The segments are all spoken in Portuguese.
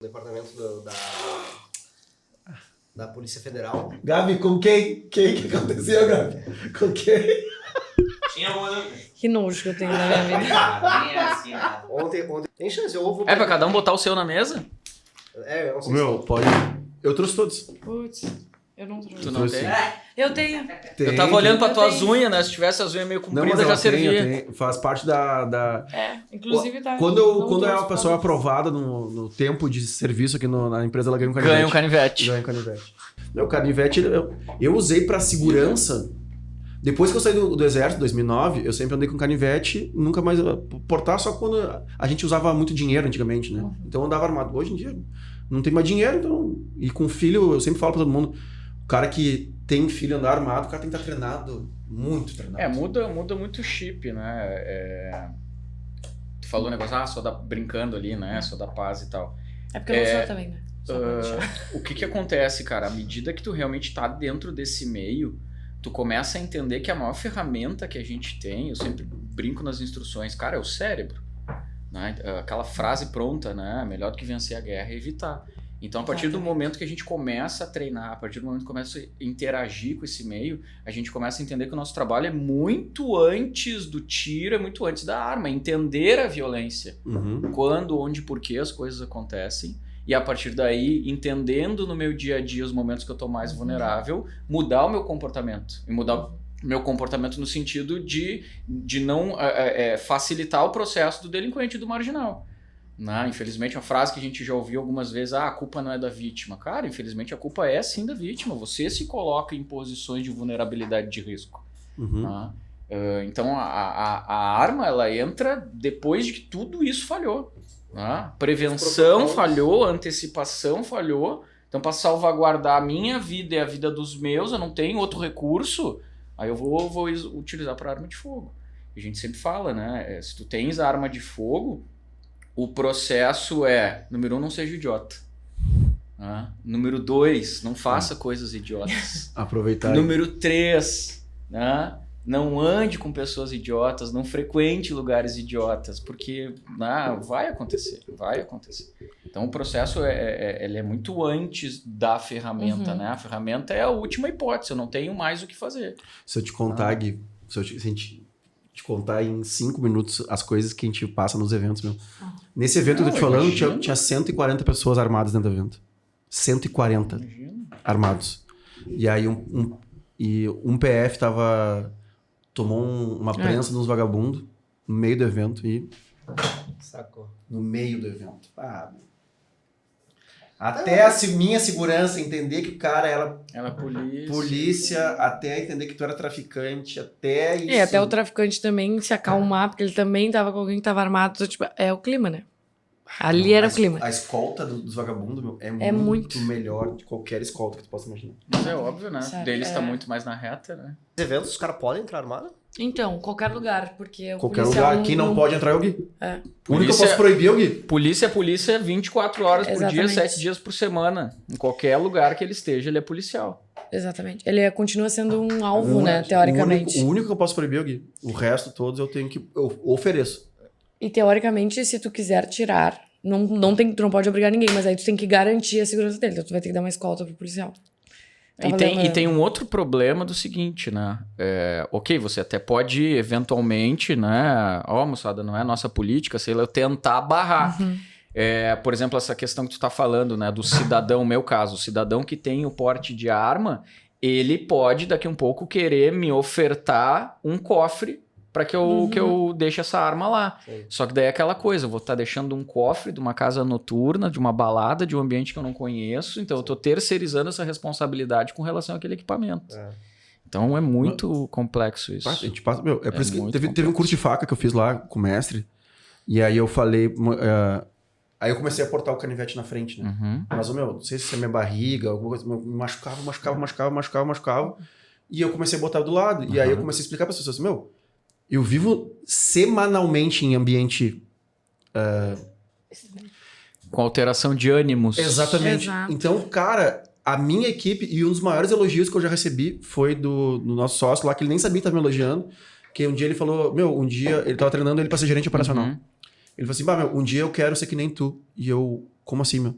departamento da Polícia Federal. Gabi, com quem? Que aconteceu, Gabi? Com quem? Tinha uma... Que nojo que eu tenho na minha vida. Nem era assim, nada. Ontem tem chance, eu vou... É pra cada um botar o seu na mesa? É, eu não sei Meu, pode... Eu trouxe todos. Putz, eu não trouxe. Tu não tem? Eu tenho. Eu tava olhando pra Eu tuas tenho. unhas, né? Se tivesse as unhas meio Não, compridas, mas já ela tem, servia. faz parte da... Inclusive tá. Quando não é uma trouxe pessoa pra- aprovada no tempo de serviço aqui na empresa, ela ganha um canivete. Ganha um canivete. Ganha um canivete. Meu, canivete eu usei pra segurança. Depois que eu saí do exército, em 2009, eu sempre andei com canivete, nunca mais portar, só quando a gente usava muito dinheiro antigamente, né? Então eu andava armado. Hoje em dia não tem mais dinheiro, então... E com filho, eu sempre falo pra todo mundo, o cara que tem filho andar armado, o cara tem que estar treinado, muito treinado. Muda muito o chip, né? Tu falou um negócio, só da brincando ali, né? Só da paz e tal. É porque eu não sou também, né? Só pra deixar. O que acontece, cara? À medida que tu realmente tá dentro desse meio, tu começa a entender que a maior ferramenta que a gente tem, eu sempre brinco nas instruções, cara, é o cérebro. Né? Aquela frase pronta, né? Melhor do que vencer a guerra é evitar. Então, a partir do momento que a gente começa a treinar, a partir do momento que começa a interagir com esse meio, a gente começa a entender que o nosso trabalho é muito antes do tiro, é muito antes da arma, é entender a violência. Uhum. Quando, onde, por que as coisas acontecem. E a partir daí, entendendo no meu dia a dia os momentos que eu tô mais vulnerável, mudar o meu comportamento. E mudar o meu comportamento no sentido de não facilitar o processo do delinquente e do marginal. Né? Infelizmente, uma frase que a gente já ouviu algumas vezes, a culpa não é da vítima. Cara, infelizmente a culpa é sim da vítima. Você se coloca em posições de vulnerabilidade de risco. Uhum. Né? Então, a arma, ela entra depois de que tudo isso falhou. Né? Prevenção falhou, antecipação falhou. Então, para salvaguardar a minha vida e a vida dos meus, eu não tenho outro recurso, aí eu vou utilizar para arma de fogo. A gente sempre fala, né? Se tu tens a arma de fogo, o processo é, número 1, não seja idiota. Né? Número 2, não faça coisas idiotas. Aproveitar. Número 3, né? Não ande com pessoas idiotas, não frequente lugares idiotas, porque vai acontecer. Então o processo ele é muito antes da ferramenta, né? A ferramenta é a última hipótese, eu não tenho mais o que fazer. Se eu te contar, Gui, se a gente te contar em 5 minutos as coisas que a gente passa nos eventos, meu. Nesse evento que eu tô te falando, tinha 140 pessoas armadas dentro do evento. 140 armados. E aí um PF tomou uma prensa nos vagabundos no meio do evento e... Sacou. No meio do evento. Até a minha segurança entender que o cara era Ela polícia, até entender que tu era traficante, até isso. E até o traficante também se acalmar, porque ele também tava com alguém que tava armado. Então, tipo, é o clima, né? Ali era o clima. A escolta dos vagabundos, meu, É muito melhor de qualquer escolta que tu possa imaginar. Mas é óbvio, né? Certo, Deles tá muito mais na reta, né? Nos eventos, os caras podem entrar armado? Então, qualquer lugar, porque o Qualquer policial lugar. Quem não pode entrar é o Gui. É. O único que eu Polícia- posso proibir é o Gui. Polícia 24 horas por dia, Exatamente. 7 dias por semana. Em qualquer lugar que ele esteja, ele é policial. Exatamente. Ele continua sendo um alvo, né? Teoricamente. O único que eu posso proibir é o Gui. O resto todos eu ofereço. E teoricamente, se tu quiser tirar, tu não pode obrigar ninguém, mas aí tu tem que garantir a segurança dele. Então tu vai ter que dar uma escolta pro policial. E tem um outro problema do seguinte, né? Ok, você até pode, eventualmente, né? Moçada, não é a nossa política, sei lá, eu tentar barrar. Por exemplo, essa questão que tu tá falando, né? Do cidadão, meu caso, o cidadão que tem o porte de arma, ele pode, daqui um pouco, querer me ofertar um cofre para que eu deixe essa arma lá. Sim. Só que daí é aquela coisa, eu vou estar deixando um cofre de uma casa noturna, de uma balada, de um ambiente que eu não conheço, então eu tô terceirizando essa responsabilidade com relação àquele equipamento. Então é muito complexo isso. A gente passa, meu, por isso que muito teve um curso de faca que eu fiz lá com o mestre, e aí eu falei... aí eu comecei a portar o canivete na frente, né? Mas, não sei se é minha barriga, alguma coisa, me machucava, e eu comecei a botar do lado. E aí eu comecei a explicar para as pessoas, eu vivo semanalmente em ambiente... Com alteração de ânimos. Exatamente. Exato. Então, cara, a minha equipe, e um dos maiores elogios que eu já recebi foi do nosso sócio lá, que ele nem sabia que estava me elogiando, que um dia ele falou, um dia ele tava treinando ele para ser gerente operacional. Ele falou assim, um dia eu quero ser que nem tu. E eu, como assim, meu?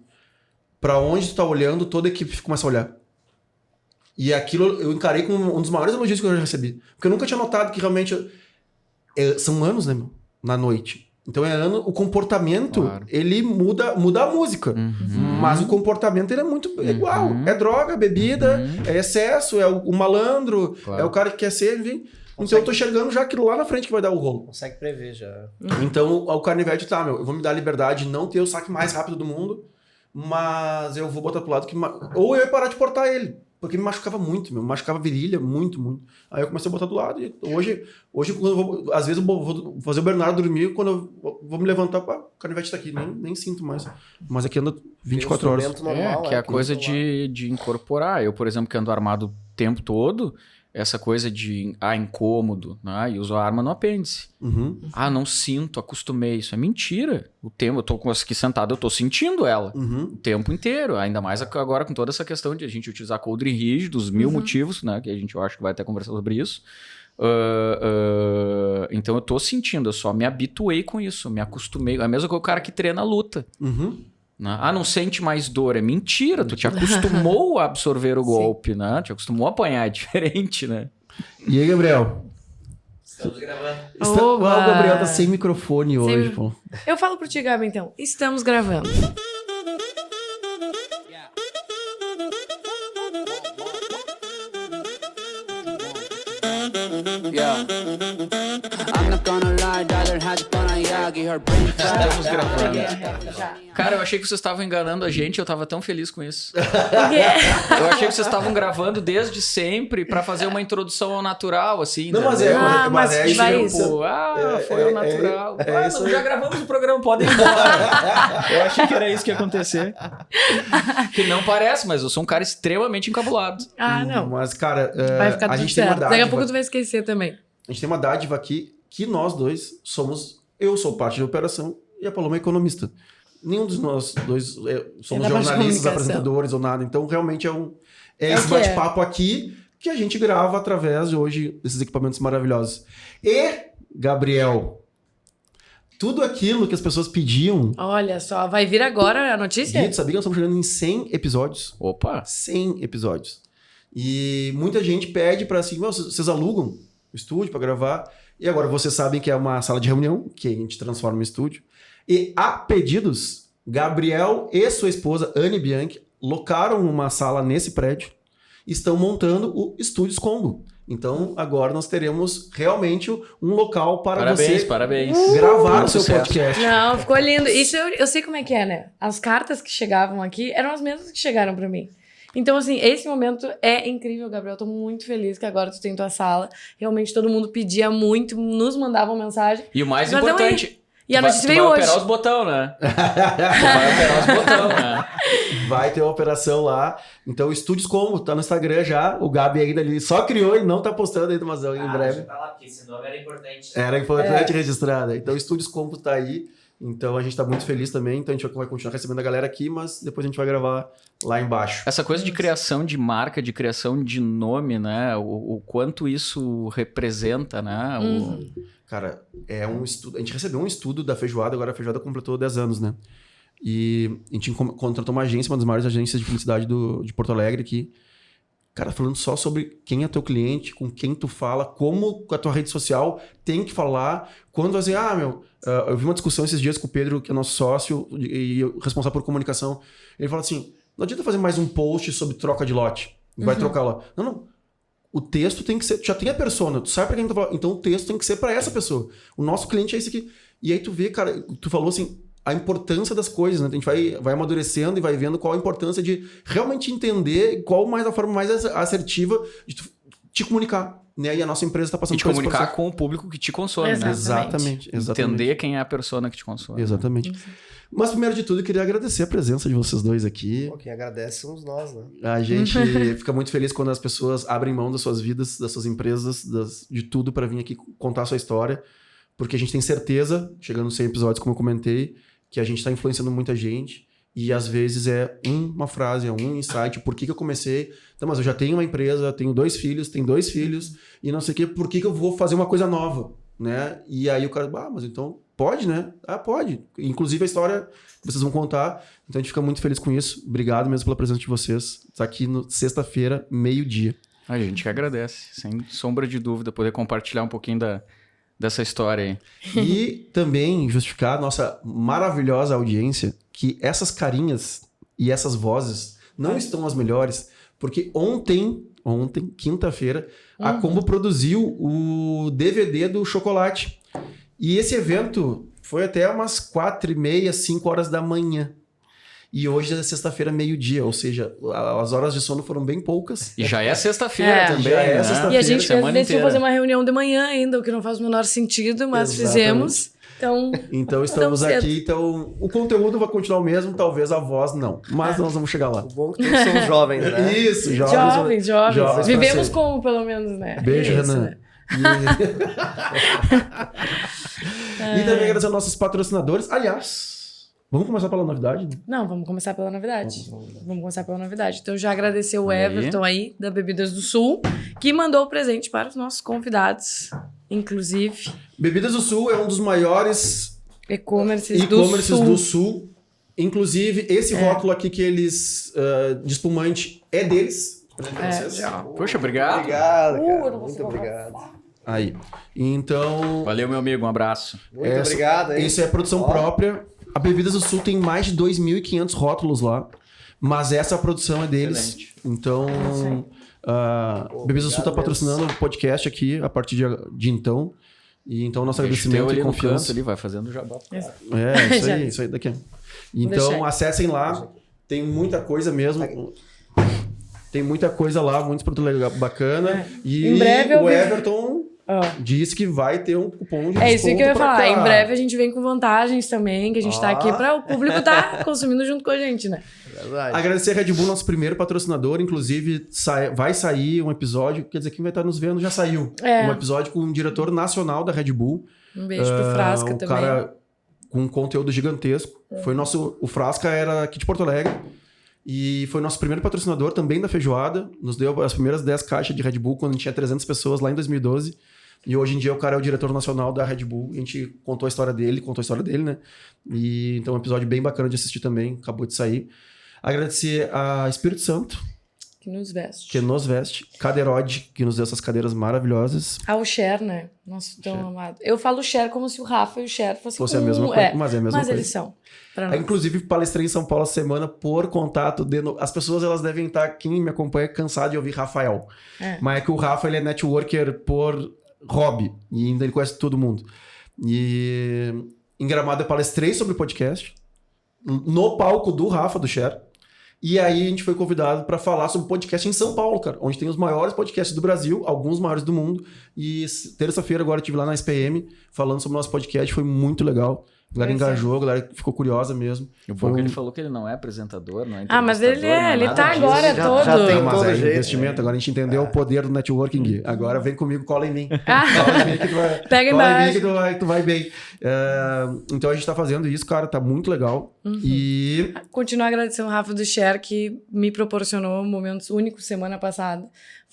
pra onde tu tá olhando, toda a equipe começa a olhar. E aquilo eu encarei como um dos maiores elogios que eu já recebi. Porque eu nunca tinha notado que realmente... são anos, né, meu? Na noite. Então o comportamento, Claro. ele muda a música. Mas o comportamento, ele é muito igual. É droga, bebida, é excesso, é o malandro, Claro. é o cara que quer ser, enfim. Então eu tô enxergando já aquilo lá na frente que vai dar o rolo. Consegue prever já. Então o Carnivete tá, meu, eu vou me dar a liberdade de não ter o saque mais rápido do mundo, mas eu vou botar pro lado que... Ou eu ia parar de portar ele, porque me machucava muito, me machucava a virilha, muito, muito. Aí eu comecei a botar do lado e hoje quando eu vou, às vezes eu vou fazer o Bernardo dormir, quando eu vou me levantar, pá, o Carnivete tá aqui, nem sinto mais. Mas aqui anda 24 horas. Normal, Que é a coisa de incorporar. Eu, por exemplo, que ando armado o tempo todo, essa coisa de incômodo, né? E uso a arma no apêndice. Uhum. Não sinto, acostumei. Isso é mentira. O tempo, eu tô aqui sentado, eu tô sentindo ela. Uhum. O tempo inteiro. Ainda mais agora com toda essa questão de a gente utilizar coldre rígidos, mil motivos, né? Que a gente, eu acho que vai até conversar sobre isso. Então eu tô sentindo, eu só me habituei com isso, me acostumei. É a mesma coisa que o cara que treina a luta. Uhum. Né? Não sente mais dor. É mentira. Tu te acostumou a absorver o golpe, né? Te acostumou a apanhar. É diferente, né? E aí, Gabriel? Estamos gravando. Oba! O Gabriel tá sem microfone hoje, pô. Eu falo pro ti, Gabi, então. Estamos gravando. Yeah. I'm not gonna lie, Tyler had fun on Yagi, her brain fried. Estamos gravando. Cara, eu achei que vocês estavam enganando a gente, eu tava tão feliz com isso. Eu achei que vocês estavam gravando desde sempre pra fazer uma introdução ao natural, assim. Não, mas entendeu? mas é vai isso. isso. Foi ao natural. isso aí. Já gravamos o programa, podem ir embora. Eu achei que era isso que ia acontecer. Que não parece, mas eu sou um cara extremamente encabulado. Não. Mas, cara, Vai ficar a tudo gente tem uma certo. Daqui a dádiva. pouco tu vai esquecer também. A gente tem uma dádiva aqui que nós dois somos... Eu sou parte da operação e a Paloma é economista. Nenhum dos nós dois somos da parte de jornalistas, comunicação. apresentadores ou nada. Então, realmente é É esse o que é. bate-papo aqui que a gente grava através de hoje desses equipamentos maravilhosos. E, Gabriel, tudo aquilo que as pessoas pediam... Olha só, vai vir agora a notícia? Guito, sabia que nós estamos chegando em 100 episódios? Opa! 100 episódios. E muita gente pede para assim, vocês alugam o estúdio para gravar. E agora vocês sabem que é uma sala de reunião, que a gente transforma em estúdio. E a pedidos, Gabriel e sua esposa, Anne Bianchi, locaram uma sala nesse prédio e estão montando o Estúdios Combo. Então, agora nós teremos realmente um local para você Parabéns. gravar o seu Sucesso. podcast. Não, ficou lindo. Isso eu sei como é que é, né? As cartas que chegavam aqui eram as mesmas que chegaram pra mim. Então, assim, esse momento é incrível, Gabriel. Tô muito feliz que agora tu tem tua sala. Realmente todo mundo pedia muito, nos mandavam mensagem. E o mais Mas não importante... E a notícia veio tu vai hoje. operar os botão, né? Tu vai operar os botão, né? Vai ter uma operação lá. Então, Estúdios Combo, tá no Instagram já. O Gabi ainda ali só criou e não tá postando ainda, mas em breve. Já tá lá, porque esse nome era importante. Era importante registrar, né? Então, Estúdios Combo tá aí. Então, a gente tá muito feliz também. Então, a gente vai continuar recebendo a galera aqui, mas depois a gente vai gravar lá embaixo. Essa coisa de criação de marca, de criação de nome, né? O quanto isso representa, né? Cara, é um estudo. A gente recebeu um estudo da Feijoada, agora a Feijoada completou 10 anos, né? E a gente contratou uma agência, uma das maiores agências de publicidade de Porto Alegre aqui. Cara, falando só sobre quem é teu cliente, com quem tu fala, como a tua rede social tem que falar. Quando você, eu vi uma discussão esses dias com o Pedro, que é nosso sócio e responsável por comunicação. Ele fala assim, não adianta fazer mais um post sobre troca de lote. Vai trocar lá. Não. O texto tem que ser... Tu já tem a persona, tu sabe pra quem tu fala. Então o texto tem que ser pra essa pessoa. O nosso cliente é esse aqui. E aí tu vê, cara, tu falou assim, a importância das coisas, né? A gente vai amadurecendo e vai vendo qual a importância de realmente entender qual mais a forma mais assertiva de tu te comunicar. Né? E a nossa empresa está passando E te por esse comunicar processo. com o público que te consome, né? Exatamente. Entender quem é a persona que te consome. Exatamente. Mas, primeiro de tudo, eu queria agradecer a presença de vocês dois aqui. Pô, quem agradece somos nós, né? A gente fica muito feliz quando as pessoas abrem mão das suas vidas, das suas empresas, de tudo para vir aqui contar a sua história. Porque a gente tem certeza, chegando nos 100 episódios, como eu comentei, que a gente está influenciando muita gente. E às vezes é uma frase, é um insight. Por que eu comecei? Então, mas eu já tenho uma empresa, tenho 2 filhos, e não sei o quê. Por que eu vou fazer uma coisa nova? Né? E aí o cara, mas então Pode, né? Ah, pode. Inclusive a história que vocês vão contar. Então a gente fica muito feliz com isso. Obrigado mesmo pela presença de vocês. Está aqui no sexta-feira, 12:00. A gente que agradece, sem sombra de dúvida, poder compartilhar um pouquinho dessa história aí. E também justificar a nossa maravilhosa audiência que essas carinhas e essas vozes não estão as melhores, porque ontem, quinta-feira, a Combo produziu o DVD do chocolate. E esse evento foi até umas 4:30, 5 horas da manhã. E hoje é sexta-feira, 12:00, ou seja, as horas de sono foram bem poucas. E já é sexta-feira É. também, Já é né? sexta-feira. E a gente Semana decidiu inteira. fazer uma reunião de manhã ainda, o que não faz o menor sentido, mas Exatamente. fizemos. Então, Então estamos cedo. aqui, então o conteúdo vai continuar o mesmo, talvez a voz não. Mas nós vamos chegar lá. O bom é que todos somos jovens, né? Isso, jovens. jovens pra Vivemos ser. como, pelo menos, né? Beijo, Isso, Renan. né? E também agradecer aos nossos patrocinadores. Aliás, vamos começar pela novidade? Não, vamos começar pela novidade. Vamos começar pela novidade. Então, já agradecer o Everton aí, da Bebidas do Sul, que mandou o presente para os nossos convidados, inclusive Bebidas do Sul é um dos maiores e-commerces e-commerces do do Sul. Sul. Inclusive, esse rótulo aqui que eles de espumante é deles. Poxa, obrigado. Obrigado, eu cara. não Muito consigo obrigado. Aí. Então, Valeu, meu amigo, um abraço. Muito obrigado, hein? isso é produção Ó. própria. A Bebidas do Sul tem mais de 2.500 rótulos lá. Mas essa produção é deles. Excelente. Então, Pô, Bebidas do Sul está obrigado patrocinando o podcast aqui a partir de então. E então, nosso Deixa o teu agradecimento ali e no canto, confiança. ali, vai fazendo jabá. É, Já. isso aí daqui. deixar Então, aí. acessem lá. Tem muita coisa mesmo. Tem muita coisa lá, muitos produtos legais, bacana. É. E Em breve eu o vi- Everton Ó. disse que vai ter um cupom de É isso que eu ia desconto pra falar. cá. Em breve a gente vem com vantagens também, que a gente tá aqui para o público tá consumindo junto com a gente, né? Verdade. Agradecer a Red Bull, nosso primeiro patrocinador. Inclusive, vai sair um episódio, quer dizer, quem vai estar nos vendo já saiu. É. Um episódio com o diretor nacional da Red Bull. Um beijo pro Frasca o também. cara com um conteúdo gigantesco. Foi o Frasca era aqui de Porto Alegre. E foi nosso primeiro patrocinador também da feijoada. Nos deu as primeiras 10 caixas de Red Bull quando a gente tinha 300 pessoas lá em 2012. E hoje em dia o cara é o diretor nacional da Red Bull. A gente contou a história dele, né? E então é um episódio bem bacana de assistir também. Acabou de sair. Agradecer a Espírito Santo, Que nos veste. que nos veste. Cadeirode, que nos deu essas cadeiras maravilhosas. Ah, o Cher, né? Nossa, tão amado. Eu falo Cher como se o Rafa e o Cher fossem A mesma coisa. É, Mas é a mesma mas coisa. eles são. Pra Aí, nós. inclusive, palestrei em São Paulo essa semana por contato as pessoas elas devem estar, quem me acompanha, cansado de ouvir Rafael. É. Mas é que o Rafa ele é networker por hobby e ainda ele conhece todo mundo. E em Gramado eu palestrei sobre podcast no palco do Rafa, do Cher. E aí a gente foi convidado para falar sobre podcast em São Paulo, cara, onde tem os maiores podcasts do Brasil, alguns maiores do mundo. E terça-feira agora eu estive lá na SPM falando sobre o nosso podcast, foi muito legal. A galera engajou, a galera ficou curiosa mesmo. O Foi bom é que um- ele falou que ele não é apresentador, não é Ah, mas ele entrevistador, não ele nada tá disso. agora Já- todo. já tem Mas todo é jeito, investimento, agora a gente entendeu o poder do networking, Gui. Agora vem comigo, cola em mim. Ah. Cola em mim que tu vai, Pega cola em mim embaixo. que tu vai bem. Então a gente tá fazendo isso, cara, tá muito legal. Uhum. E Continuar agradecendo o Rafa do Cher, que me proporcionou momentos únicos semana passada,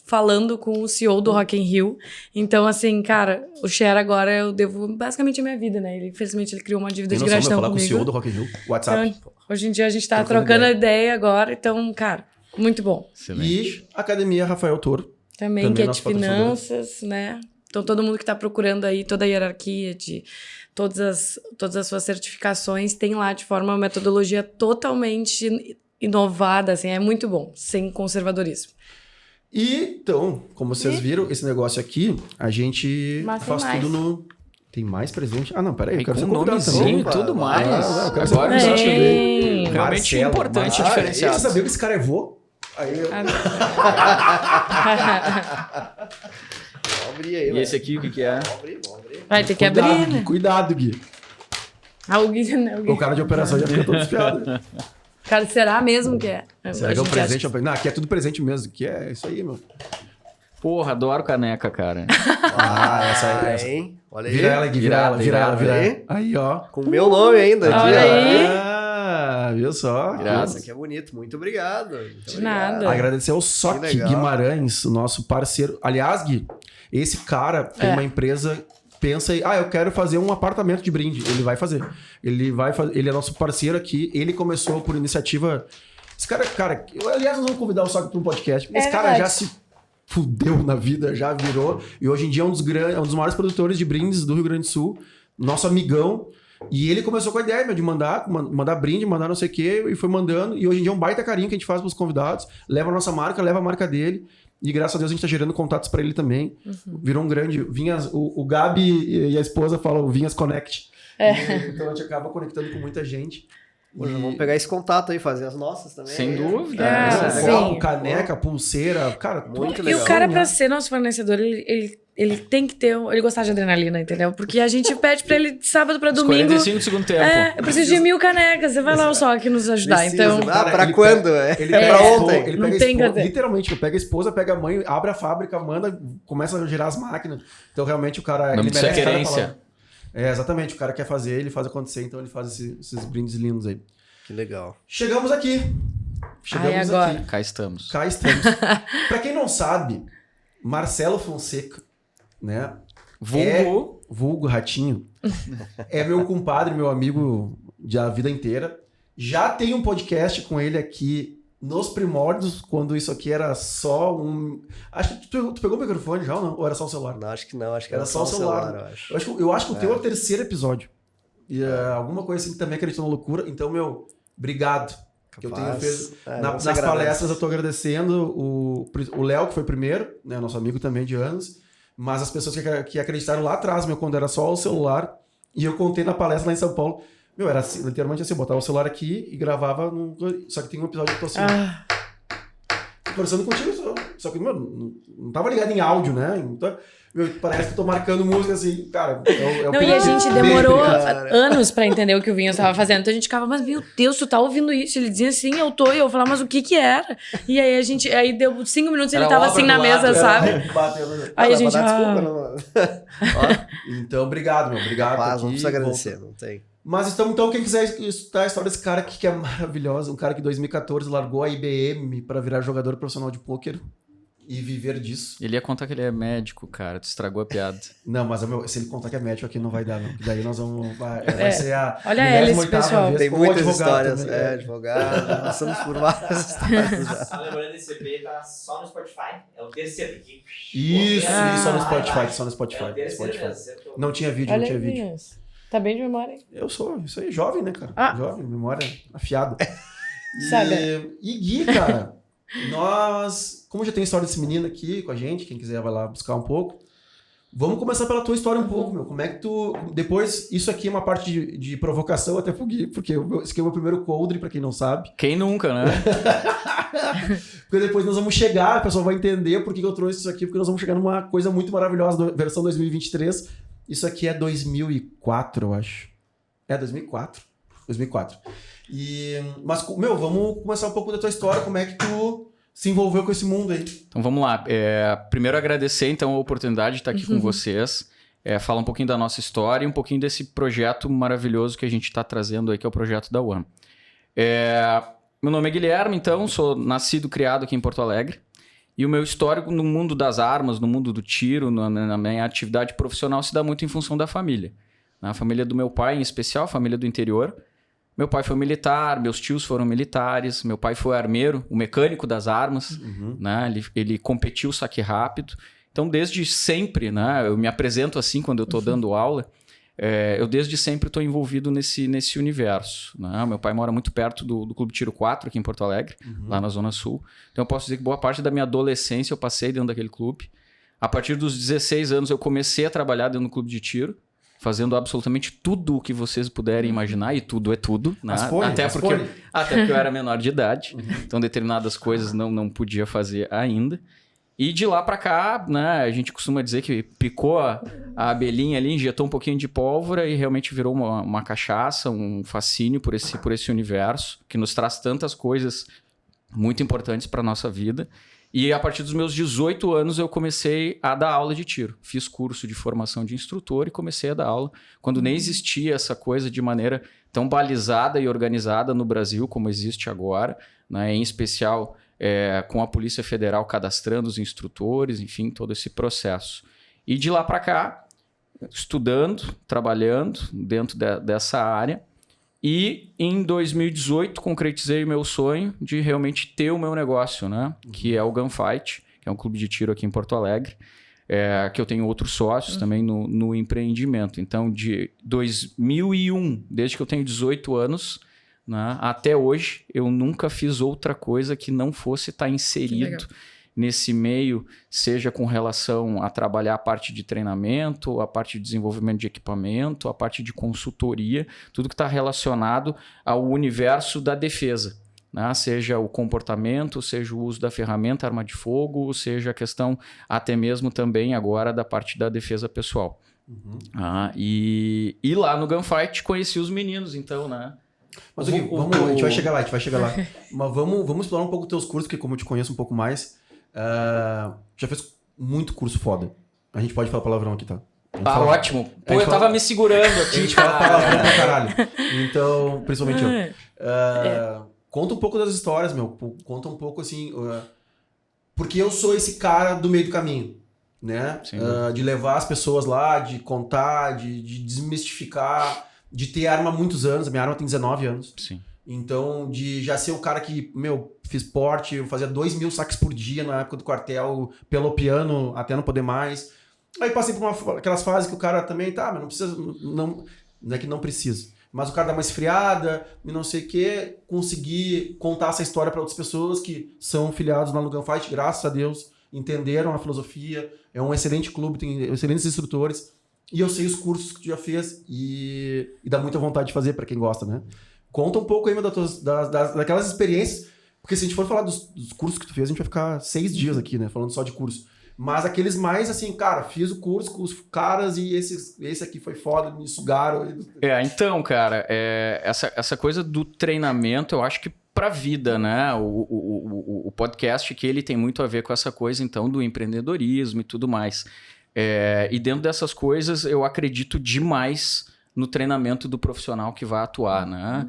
falando com o CEO do Rock in Rio. Então, assim, cara, o Cher agora eu devo basicamente a minha vida, né? Ele, infelizmente, ele criou uma dívida tem de noção de eu gratidão falar com o comigo. CEO do Rock in Rio, WhatsApp. Então, hoje em dia a gente tá Trocando trocando ideia agora, então, cara, muito bom. Excelente. E Academia Rafael Toro. Também que é de nosso patrocinador. finanças, né? Então, todo mundo que tá procurando aí toda a hierarquia de todas as suas certificações tem lá de forma, uma metodologia totalmente inovada, assim, é muito bom, sem conservadorismo. E então, como vocês viram, esse negócio aqui, a gente Mas tem faz mais. tudo no... Tem mais presente? Ah, não, peraí, eu E quero com ser convidado nomezinho também. e tudo mais. eu quero ser Agora convidado sim. também. Tem. Realmente Marcelo, importante e Você diferenciado. sabia que esse cara é vô? Aí eu... Vamos abrir aí, E esse aqui, o que que é? Vamos abrir. Vai ter que Cuidado, abrir, Gui, né? cuidado, Gui. Alguém, O cara de operação já fica todo desfiado. Cara, será mesmo que é? Será A que é um gente presente? acha Não, aqui é tudo presente mesmo. Aqui é isso aí, meu. Porra, adoro caneca, cara. Ah, essa aí. Ah, Essa. hein? Olha aí. Vira ela, Gui, vira ela, vira ela, vira Aí. ela. Aí, ó. Com o meu nome ainda. aqui, Olha ó. aí. Ah, viu só? Graças. Nossa, que é bonito. Muito obrigado. Muito De nada. Agradecer ao Soc Que legal. Guimarães, o nosso parceiro. Aliás, Gui, esse cara tem É. uma empresa pensa aí, eu quero fazer um apartamento de brinde. Ele vai fazer. Ele é nosso parceiro aqui. Ele começou por iniciativa. Esse cara, aliás, nós vamos convidar o Sock para um podcast. Esse cara já se fudeu na vida, já virou. E hoje em dia é um dos maiores produtores de brindes do Rio Grande do Sul. Nosso amigão. E ele começou com a ideia de mandar brinde, mandar não sei o quê, e foi mandando. E hoje em dia é um baita carinho que a gente faz pros convidados. Leva a nossa marca, leva a marca dele. E graças a Deus a gente tá gerando contatos para ele também. Virou um grande... O Gabi e a esposa falam Vinhas Connect. Então a gente acaba conectando com muita gente. Vamos pegar esse contato aí, fazer as nossas também. Sem dúvida. Copo, caneca, pulseira, cara, muito E legal. o cara, pra ser nosso fornecedor, ele tem que ter... Ele gostar de adrenalina, entendeu? Porque a gente pede pra ele de sábado pra Os domingo... 45 do segundo tempo. eu preciso de 1000 canecas. Você vai lá só aqui nos ajudar. Então, Pra ele quando? Ele Pra pega ontem. Ele Não pega tem que fazer. literalmente, ele pega a esposa, pega a mãe, abre a fábrica, manda, começa a girar as máquinas. Então realmente o cara... Nome ele disso é merece cada querência. palavra. Exatamente. O cara quer fazer, ele faz acontecer, então ele faz esses brindes lindos aí. Que legal. Chegamos aqui. agora. Aqui. Cá estamos. Cá estamos. Pra quem não sabe, Marcelo Fonseca, né? Vulgo Ratinho. É meu compadre, meu amigo da vida inteira. Já tem um podcast com ele aqui nos primórdios, quando isso aqui era só um... Acho que tu pegou o microfone já ou não? Ou era só o celular? Não, acho que não. Acho que Era só o celular. eu acho. Eu acho que o teu é o terceiro episódio. E alguma coisa assim que também acreditou na loucura. Então, obrigado. Que eu tenho feito. Nas palestras eu tô agradecendo o Léo, que foi primeiro, né, nosso amigo também de anos, mas as pessoas que acreditaram lá atrás, quando era só o celular, e eu contei na palestra lá em São Paulo, era assim, literalmente assim, eu botava o celular aqui e gravava, só que tem um episódio que eu tô assim, conversando contigo, só que, não tava ligado em áudio, né, então... parece que eu tô marcando música assim, cara. Não, e a gente demorou anos pra entender o que o Vinhas tava fazendo. Então a gente ficava, mas meu Deus, tu tá ouvindo isso? Ele dizia assim, eu tô. E eu falava, mas o que era? E aí aí deu 5 minutos e ele tava assim na mesa, sabe? Aí a gente... Desculpa, não. Então, obrigado, obrigado. Rapaz, não precisa agradecer, não tem. Mas então, quem quiser escutar a história desse cara aqui, que é maravilhosa, um cara que em 2014 largou a IBM pra virar jogador profissional de pôquer. E viver disso. Ele ia contar que ele é médico, cara. Tu estragou a piada. Não, mas se ele contar que é médico aqui não vai dar, não. Daí nós vamos... Vai ser a... Olha esse pessoal. Vez, tem muitas histórias. Também, advogado. Nós estamos por várias histórias já. Lembrando, esse EP tá só no Spotify. É o terceiro aqui. Isso, só no Spotify. É Só no Spotify. o terceiro Spotify. mesmo. Não tinha vídeo, Olha não tinha aí, vídeo. Vinhas. Tá bem de memória, hein? Eu sou, isso aí, jovem, né, cara? Jovem, memória afiada. Sabe? E Gui, cara... Nós, como já tem a história desse menino aqui com a gente, quem quiser vai lá buscar um pouco. Vamos começar pela tua história um pouco, meu. Como é que tu... Depois, isso aqui é uma parte de provocação até pro Gui, porque esse aqui é o meu primeiro coldre, pra quem não sabe. Quem nunca, né? Porque depois nós vamos chegar, a pessoa vai entender por que eu trouxe isso aqui, porque nós vamos chegar numa coisa muito maravilhosa, versão 2023. Isso aqui é 2004, eu acho. É 2004. 2004. Mas, vamos começar um pouco da tua história, como é que tu se envolveu com esse mundo aí. Então vamos lá. Primeiro agradecer então a oportunidade de estar aqui com vocês, falar um pouquinho da nossa história e um pouquinho desse projeto maravilhoso que a gente está trazendo aí, que é o projeto da One. Meu nome é Guilherme, então, sou nascido e criado aqui em Porto Alegre, e o meu histórico no mundo das armas, no mundo do tiro, na minha atividade profissional se dá muito em função da família. A família do meu pai, em especial, a família do interior. Meu pai foi militar, meus tios foram militares, meu pai foi armeiro, o mecânico das armas, né? Ele competiu saque rápido. Então, desde sempre, né? Eu me apresento assim quando eu estou dando aula, eu desde sempre estou envolvido nesse universo. Né? Meu pai mora muito perto do Clube Tiro 4, aqui em Porto Alegre, lá na Zona Sul. Então, eu posso dizer que boa parte da minha adolescência eu passei dentro daquele clube. A partir dos 16 anos, eu comecei a trabalhar dentro do clube de tiro, fazendo absolutamente tudo o que vocês puderem imaginar, e tudo é tudo, né? Até porque eu era menor de idade, então determinadas coisas não podia fazer ainda. E de lá para cá, né, a gente costuma dizer que picou a abelhinha ali, injetou um pouquinho de pólvora e realmente virou uma cachaça, um fascínio por esse universo, que nos traz tantas coisas muito importantes para nossa vida. E a partir dos meus 18 anos eu comecei a dar aula de tiro. Fiz curso de formação de instrutor e comecei a dar aula quando nem existia essa coisa de maneira tão balizada e organizada no Brasil como existe agora, né? Em especial com a Polícia Federal cadastrando os instrutores, enfim, todo esse processo. E de lá para cá, estudando, trabalhando dentro dessa área. E em 2018 concretizei o meu sonho de realmente ter o meu negócio, né? Que é o Gunfight, que é um clube de tiro aqui em Porto Alegre, que eu tenho outros sócios também no empreendimento. Então, de 2001, desde que eu tenho 18 anos, né, até hoje, eu nunca fiz outra coisa que não fosse estar inserido nesse meio, seja com relação a trabalhar a parte de treinamento, a parte de desenvolvimento de equipamento, a parte de consultoria, tudo que está relacionado ao universo da defesa, né? Seja o comportamento, seja o uso da ferramenta, arma de fogo, seja a questão até mesmo também agora da parte da defesa pessoal. E lá no Gunfight conheci os meninos, então, né? Mas aqui, a gente vai chegar lá, Mas vamos explorar um pouco os teus cursos, porque como eu te conheço um pouco mais, já fez muito curso foda. A gente pode falar palavrão aqui, tá? Ótimo. Pô, eu tava me segurando aqui. A gente fala palavrão pra caralho. Então, principalmente eu. Conta um pouco das histórias, meu. Conta um pouco, assim... porque eu sou esse cara do meio do caminho, né? De levar as pessoas lá, de contar, de desmistificar, de ter arma há muitos anos. A minha arma tem 19 anos. Sim. Então, de já ser o cara que, fiz porte, eu fazia 2.000 saques por dia na época do quartel, pelopiano até não poder mais. Aí passei por aquelas fases que o cara também, mas não precisa, não é que não precisa, mas o cara dá uma esfriada e não sei o que, conseguir contar essa história para outras pessoas que são filiados lá no Gunfight, graças a Deus, entenderam a filosofia, é um excelente clube, tem excelentes instrutores, e eu sei os cursos que tu já fez e dá muita vontade de fazer para quem gosta, né? Conta um pouco aí daquelas experiências, porque se a gente for falar dos cursos que tu fez, a gente vai ficar 6 dias aqui, né? Falando só de curso. Mas aqueles mais assim, cara, fiz o curso com os caras e esse aqui foi foda, me sugaram. Então, cara, essa coisa do treinamento, eu acho que pra vida, né? O podcast aqui, ele tem muito a ver com essa coisa, então, do empreendedorismo e tudo mais. E dentro dessas coisas, eu acredito demais no treinamento do profissional que vai atuar, né?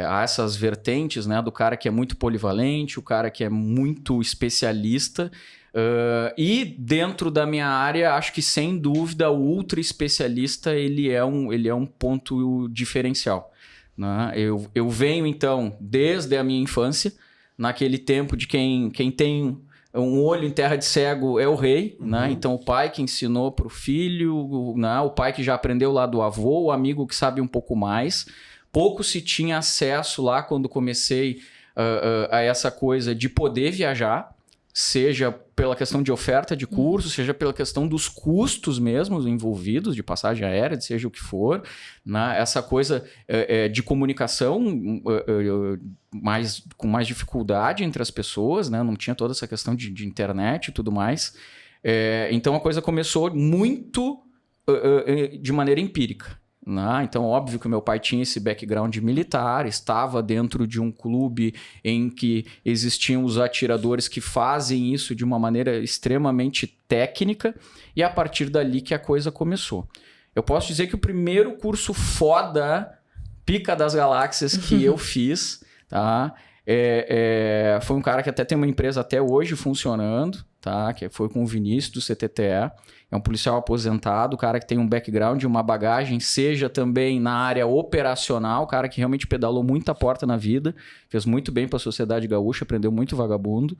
Há essas vertentes, né? Do cara que é muito polivalente, o cara que é muito especialista. E dentro da minha área, acho que sem dúvida o ultra especialista ele é um ponto diferencial, né? Eu venho então desde a minha infância, naquele tempo de quem tem um olho em terra de cego é o rei, né? Então o pai que ensinou para o filho, né? O pai que já aprendeu lá do avô, o amigo que sabe um pouco mais. Pouco se tinha acesso lá quando comecei a essa coisa de poder viajar, seja pela questão de oferta de curso, seja pela questão dos custos mesmo envolvidos, de passagem aérea, seja o que for, né? Essa coisa de comunicação com mais dificuldade entre as pessoas, né? Não tinha toda essa questão de internet e tudo mais. Então a coisa começou muito de maneira empírica. Então, óbvio que o meu pai tinha esse background militar, estava dentro de um clube em que existiam os atiradores que fazem isso de uma maneira extremamente técnica, e a partir dali que a coisa começou. Eu posso dizer que o primeiro curso foda, pica das galáxias que eu fiz, tá? Foi um cara que até tem uma empresa até hoje funcionando, tá? Que foi com o Vinícius do CTTE. É um policial aposentado, cara que tem um background, uma bagagem, seja também na área operacional, cara que realmente pedalou muita porta na vida, fez muito bem para a sociedade gaúcha, aprendeu muito vagabundo,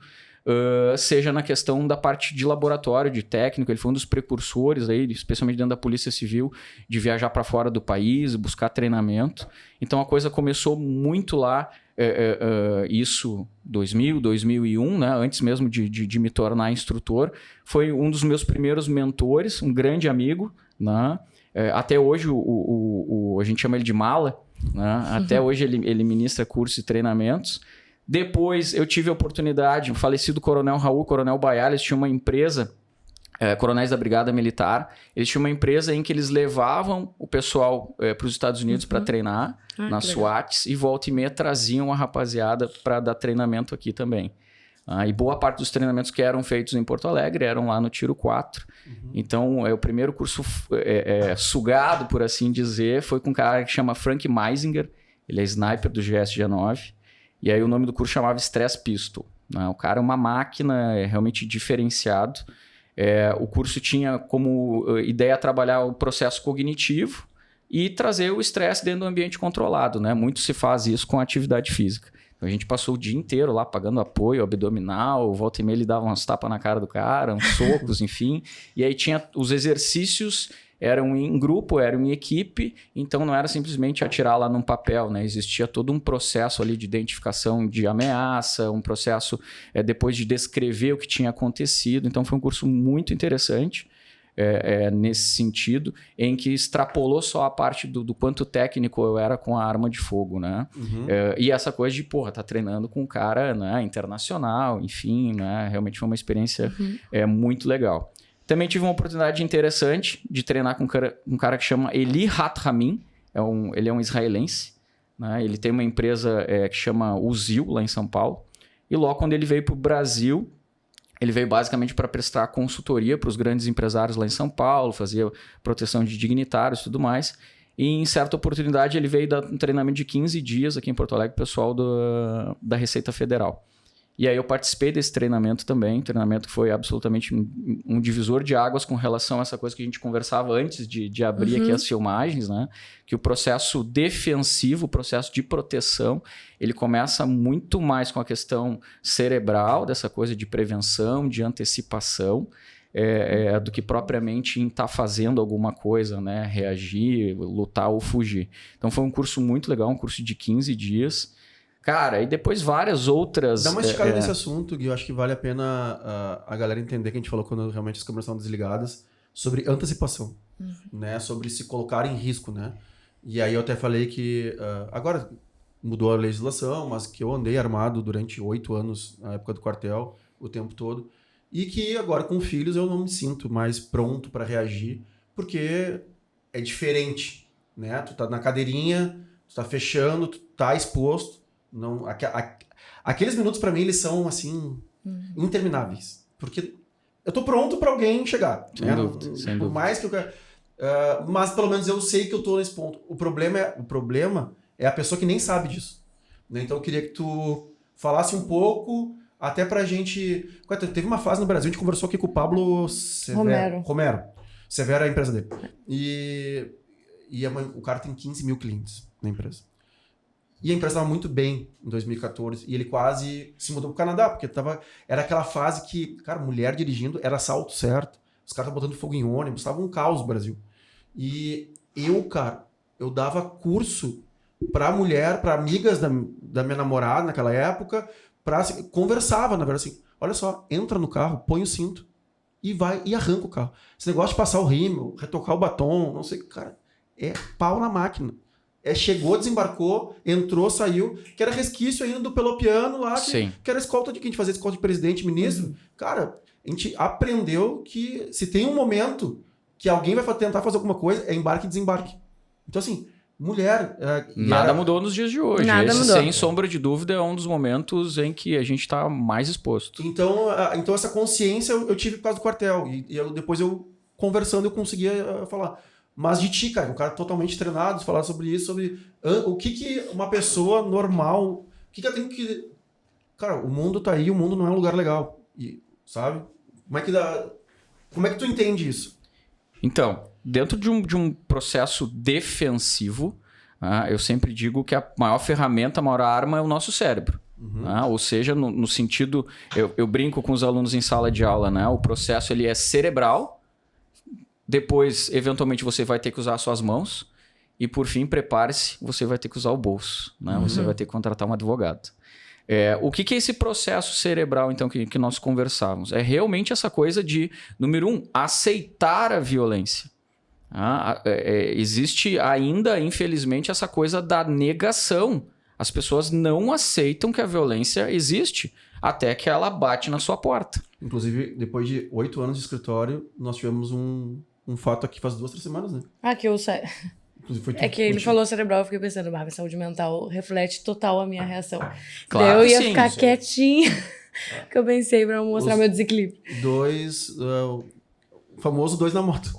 seja na questão da parte de laboratório, de técnico, ele foi um dos precursores, aí, especialmente dentro da Polícia Civil, de viajar para fora do país, buscar treinamento. Então a coisa começou muito lá, isso 2000, 2001, né? Antes mesmo de me tornar instrutor, foi um dos meus primeiros mentores, um grande amigo, né? Até hoje a gente chama ele de mala, né? Até hoje ele ministra cursos e treinamentos. Depois eu tive a oportunidade, o falecido Coronel Raul, Coronel Baiá, eles tinham uma empresa, coronéis da Brigada Militar, eles tinham uma empresa em que eles levavam o pessoal para os Estados Unidos para treinar nas SWATs, e volta e meia traziam a rapaziada para dar treinamento aqui também. E boa parte dos treinamentos que eram feitos em Porto Alegre eram lá no Tiro 4. Então, o primeiro curso sugado, por assim dizer, foi com um cara que chama Frank Meisinger, ele é sniper do GSG-9, e aí o nome do curso chamava Stress Pistol. O cara é uma máquina, é realmente diferenciado. O curso tinha como ideia trabalhar o processo cognitivo e trazer o estresse dentro do ambiente controlado, né? Muito se faz isso com a atividade física. Então, a gente passou o dia inteiro lá pagando apoio abdominal, volta e meia ele dava umas tapas na cara do cara, uns socos, enfim. E aí tinha os exercícios, eram em grupo, eram em equipe, então não era simplesmente atirar lá num papel, né? Existia todo um processo ali de identificação de ameaça, um processo depois de descrever o que tinha acontecido. Então foi um curso muito interessante. Nesse sentido, em que extrapolou só a parte do quanto técnico eu era com a arma de fogo, né? E essa coisa de, tá treinando com um cara, né, internacional, enfim, né? Realmente foi uma experiência muito legal. Também tive uma oportunidade interessante de treinar com um cara que chama Eli Hat-Ramin, ele é um israelense, né? Ele tem uma empresa que chama Uzil, lá em São Paulo, e logo quando ele veio para o Brasil, ele veio basicamente para prestar consultoria para os grandes empresários lá em São Paulo, fazia proteção de dignitários e tudo mais. E em certa oportunidade ele veio dar um treinamento de 15 dias aqui em Porto Alegre, pessoal da Receita Federal. E aí eu participei desse treinamento também, treinamento que foi absolutamente um divisor de águas com relação a essa coisa que a gente conversava antes de abrir aqui as filmagens, né? Que o processo defensivo, o processo de proteção, ele começa muito mais com a questão cerebral, dessa coisa de prevenção, de antecipação, do que propriamente em estar fazendo alguma coisa, né? Reagir, lutar ou fugir. Então foi um curso muito legal, um curso de 15 dias. Cara, e depois várias outras... Dá uma esticada nesse assunto, Gui. Eu acho que vale a pena a galera entender que a gente falou quando realmente as câmeras estão desligadas, sobre antecipação, né? Sobre se colocar em risco, né? E aí eu até falei que agora mudou a legislação, mas que eu andei armado durante 8 anos, na época do quartel, o tempo todo, e que agora com filhos eu não me sinto mais pronto para reagir, porque é diferente, né? Tu tá na cadeirinha, tu tá fechando, tu tá exposto. Não, aqueles minutos pra mim eles são assim intermináveis, porque eu tô pronto pra alguém chegar, sem né? dúvida, sem Por dúvida. mais que eu quero, mas pelo menos eu sei que eu tô nesse ponto. O problema é a pessoa que nem sabe disso, né? Então eu queria que tu falasse um pouco até pra gente. Teve uma fase no Brasil, a gente conversou aqui com o Pablo Romero. Severo é a empresa dele, e o cara tem 15 mil clientes na empresa. E a empresa estava muito bem em 2014 e ele quase se mudou para o Canadá, porque era aquela fase que, cara, mulher dirigindo era assalto certo, os caras estavam botando fogo em ônibus, estava um caos no Brasil. E eu dava curso para mulher, para amigas da minha namorada naquela época, conversava, na verdade, assim, olha só, entra no carro, põe o cinto e vai e arranca o carro. Esse negócio de passar o rímel, retocar o batom, não sei, cara, é pau na máquina. Chegou, desembarcou, entrou, saiu, que era resquício ainda do Pelopiano lá, que era escolta de que a gente fazia escolta de presidente, ministro. Cara, a gente aprendeu que se tem um momento que alguém vai tentar fazer alguma coisa, é embarque e desembarque. Então, assim, mulher... Nada mudou nos dias de hoje. Nada mudou. Sem sombra de dúvida, é um dos momentos em que a gente está mais exposto. Então essa consciência eu tive por causa do quartel. E depois eu, conversando, eu conseguia falar... Mas de ti, cara, um cara totalmente treinado, falar sobre isso, sobre o que uma pessoa normal, o que ela tem que... Cara, o mundo tá aí, o mundo não é um lugar legal, sabe? Como é que tu entende isso? Então, dentro de um processo defensivo, eu sempre digo que a maior ferramenta, a maior arma é o nosso cérebro. Ou seja, no sentido... Eu brinco com os alunos em sala de aula, né? O processo ele é cerebral. Depois, eventualmente, você vai ter que usar as suas mãos. E, por fim, prepare-se, você vai ter que usar o bolso. Né? Você vai ter que contratar um advogado. O que é esse processo cerebral, então, que nós conversávamos? É realmente essa coisa de, número 1, aceitar a violência. Existe ainda, infelizmente, essa coisa da negação. As pessoas não aceitam que a violência existe até que ela bate na sua porta. Inclusive, depois de 8 anos de escritório, nós tivemos um fato aqui faz 2, 3 semanas, né? Que eu sei. É que ele falou cerebral, eu fiquei pensando, minha saúde mental reflete total a minha reação. Claro Daí eu ia que sim, ficar sim. quietinha, que eu pensei pra mostrar meu desequilíbrio. O famoso 2 na moto.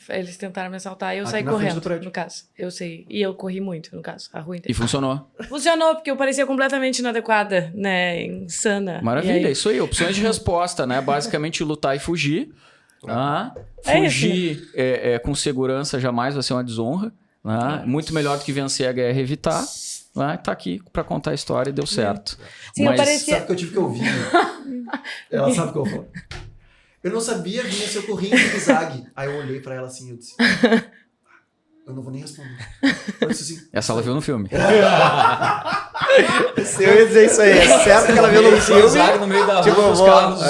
Eles tentaram me assaltar e eu Aqui saí na frente do correndo, prédio. no caso. Eu sei. E eu corri muito, no caso, a rua E inteira. funcionou. Funcionou, porque eu parecia completamente inadequada, né? Insana. Maravilha, E aí- isso aí. Opções de resposta, né? Basicamente lutar e fugir. É Fugir com segurança jamais vai ser uma desonra. Né? Muito melhor do que vencer a guerra e evitar. Né? Tá aqui pra contar a história e deu certo. Sim, eu parecia- Sabe o que eu tive que ouvir? Ela sabe o que eu vou falar. Eu não sabia, Vinha, se eu corri em zigue-zague. Aí eu olhei pra ela assim, eu disse... Eu não vou nem responder. Eu disse assim... Essa ela viu no filme. Eu ia dizer isso aí. É certo que ela viu no filme. Zague no meio da rua, Tipo, os vó, carros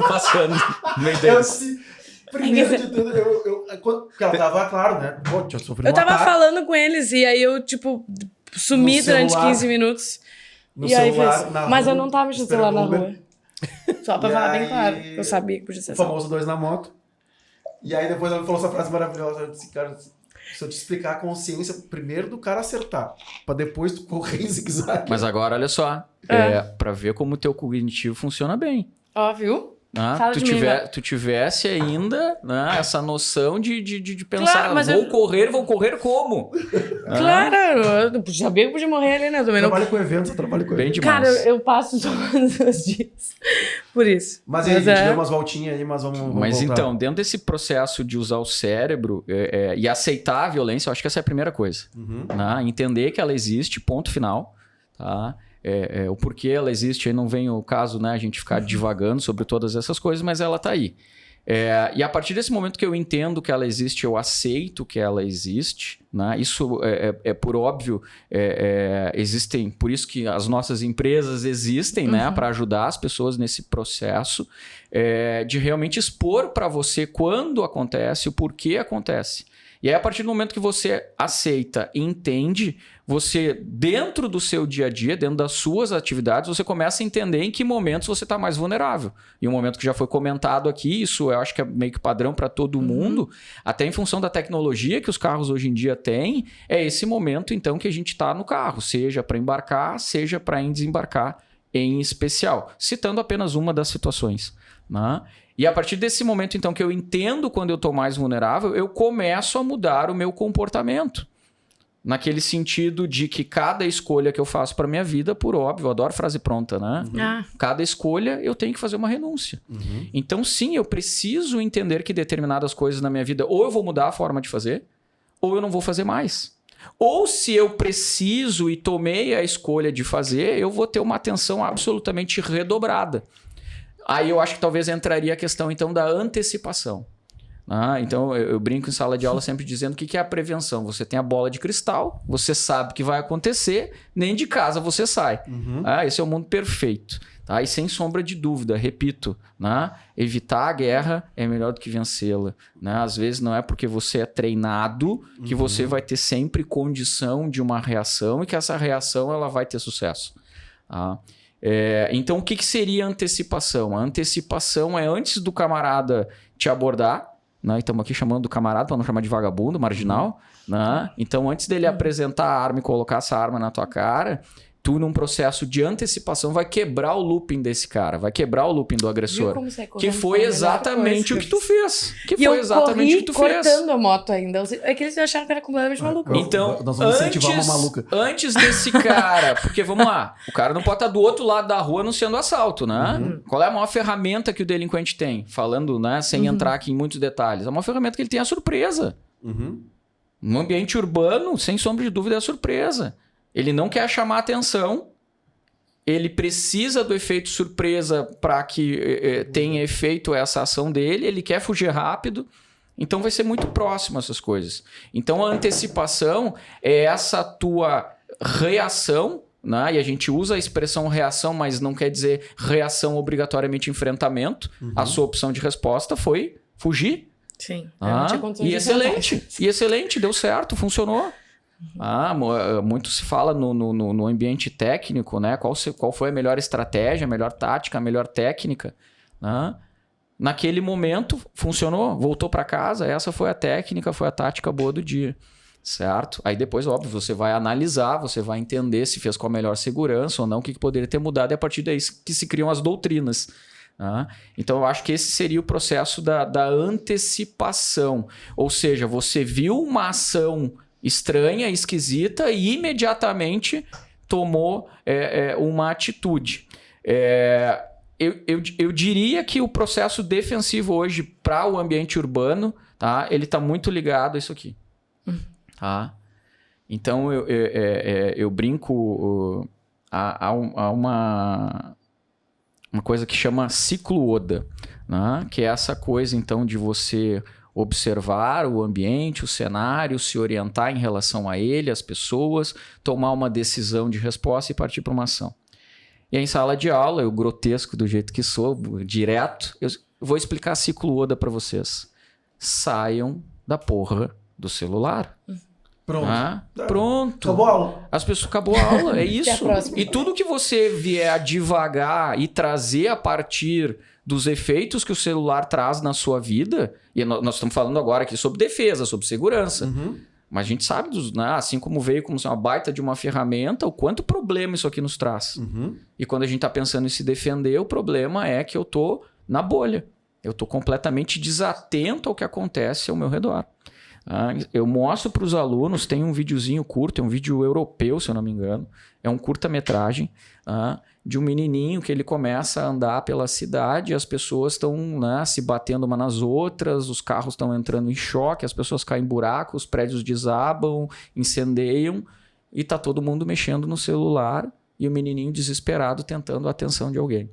passando no meio Eu deles. disse... Primeiro de tudo, porque ela tava, claro, né? Pô, tinha sofrido Eu um tava ataque falando com eles e aí eu, tipo, sumi No durante celular. 15 minutos. no E aí celular, fez. na Mas eu rua, não tava mexendo no celular na esperando o rua. Só pra E falar bem aí- claro. Eu sabia que podia ser O assalto. famoso 2 na moto. E aí depois ela me falou essa frase maravilhosa. Eu disse, cara, se eu te explicar a consciência, primeiro do cara acertar, pra depois tu correr em zigue-zague. Mas agora, olha só. Pra ver como o teu cognitivo funciona bem. Ó, viu? Né? Fala de mim, né? Tu tivesse ainda, né, essa noção de pensar, Claro, mas vou correr como? Claro, eu sabia que podia morrer ali, né? Eu também não... Trabalho com eventos, eu trabalho com Bem eventos. demais. Cara, eu passo todos os dias. Por isso. Mas aí, a gente deu umas voltinhas aí, mas vamos Mas voltar. então, dentro desse processo de usar o cérebro e aceitar a violência, eu acho que essa é a primeira coisa. Uhum. Né? Entender que ela existe, ponto final. Tá? O porquê ela existe, aí não vem o caso, né, a gente ficar divagando sobre todas essas coisas, mas ela tá aí. E a partir desse momento que eu entendo que ela existe, eu aceito que ela existe, né? Isso é por óbvio, existem, por isso que as nossas empresas existem, né, para ajudar as pessoas nesse processo de realmente expor para você quando acontece, o porquê acontece. E aí, a partir do momento que você aceita e entende, você, dentro do seu dia a dia, dentro das suas atividades, você começa a entender em que momentos você está mais vulnerável. E um momento que já foi comentado aqui, isso eu acho que é meio que padrão para todo mundo, até em função da tecnologia que os carros hoje em dia têm, é esse momento, então, que a gente está no carro, seja para embarcar, seja para desembarcar em especial, citando apenas uma das situações, né? E a partir desse momento, então, que eu entendo quando eu estou mais vulnerável, eu começo a mudar o meu comportamento. Naquele sentido de que cada escolha que eu faço para minha vida, por óbvio, eu adoro frase pronta, né? Cada escolha eu tenho que fazer uma renúncia. Então, sim, eu preciso entender que determinadas coisas na minha vida, ou eu vou mudar a forma de fazer, ou eu não vou fazer mais. Ou se eu preciso e tomei a escolha de fazer, eu vou ter uma atenção absolutamente redobrada. Aí eu acho que talvez entraria a questão, então, da antecipação. Então, eu brinco em sala de aula sempre dizendo o que é a prevenção. Você tem a bola de cristal, você sabe o que vai acontecer, nem de casa você sai. Esse é o mundo perfeito. Tá? E sem sombra de dúvida, repito, né? Evitar a guerra é melhor do que vencê-la. Né? Às vezes não é porque você é treinado que você vai ter sempre condição de uma reação e que essa reação ela vai ter sucesso. Tá? Então, o que seria antecipação? A antecipação é antes do camarada te abordar, né? Estamos aqui chamando do camarada para não chamar de vagabundo, marginal. Né? Então, antes dele apresentar a arma e colocar essa arma na tua cara, tu, num processo de antecipação, vai quebrar o looping desse cara, vai quebrar o looping do agressor. Que foi exatamente o que tu fez. Que foi exatamente o que tu fez. cortando a moto ainda. É que eles acharam que era completamente maluco. Então, Nós vamos incentivar uma maluca. antes desse cara, porque vamos lá, o cara não pode estar do outro lado da rua anunciando assalto, né? Qual é a maior ferramenta que o delinquente tem? Falando, né, sem entrar aqui em muitos detalhes. A maior ferramenta que ele tem é a surpresa. No ambiente urbano, sem sombra de dúvida, é a surpresa. Ele não quer chamar atenção, ele precisa do efeito surpresa para que tenha efeito essa ação dele, ele quer fugir rápido, então vai ser muito próximo essas coisas. Então a antecipação é essa tua reação, né? E a gente usa a expressão reação, mas não quer dizer reação obrigatoriamente enfrentamento. A sua opção de resposta foi fugir. Sim. Eu não tinha condições E de excelente, deu certo, funcionou. Muito se fala no ambiente técnico, né? Qual foi a melhor estratégia, a melhor tática, a melhor técnica. Né? Naquele momento, funcionou, voltou para casa, essa foi a técnica, foi a tática boa do dia. Certo? Aí depois, óbvio, você vai analisar, você vai entender se fez com a melhor segurança ou não, o que poderia ter mudado, e a partir daí que se criam as doutrinas. Tá? Então eu acho que esse seria o processo da antecipação. Ou seja, você viu uma ação estranha, esquisita e imediatamente tomou uma atitude. Eu diria que o processo defensivo hoje para o ambiente urbano, tá? Ele está muito ligado a isso aqui. Tá? Então eu brinco, há uma coisa que chama ciclo Oda, né? Que é essa coisa então de você observar o ambiente, o cenário, se orientar em relação a ele, as pessoas, tomar uma decisão de resposta e partir para uma ação. E aí, em sala de aula, eu grotesco do jeito que sou, direto, eu vou explicar ciclo Oda para vocês. Saiam da porra do celular. Pronto. Pronto. Acabou a aula. As pessoas acabou a aula, é isso. Até a próxima. E tudo que você vier a divagar e trazer a partir dos efeitos que o celular traz na sua vida, e nós estamos falando agora aqui sobre defesa, sobre segurança. Mas a gente sabe, assim como veio como uma baita de uma ferramenta, o quanto problema isso aqui nos traz. E quando a gente está pensando em se defender, o problema é que eu estou na bolha. Eu estou completamente desatento ao que acontece ao meu redor. Eu mostro para os alunos, tem um videozinho curto, é um vídeo europeu, se eu não me engano. É um curta-metragem de um menininho que ele começa a andar pela cidade, as pessoas estão se batendo uma nas outras, os carros estão entrando em choque, as pessoas caem em buracos, os prédios desabam, incendeiam, e está todo mundo mexendo no celular e o menininho desesperado tentando a atenção de alguém.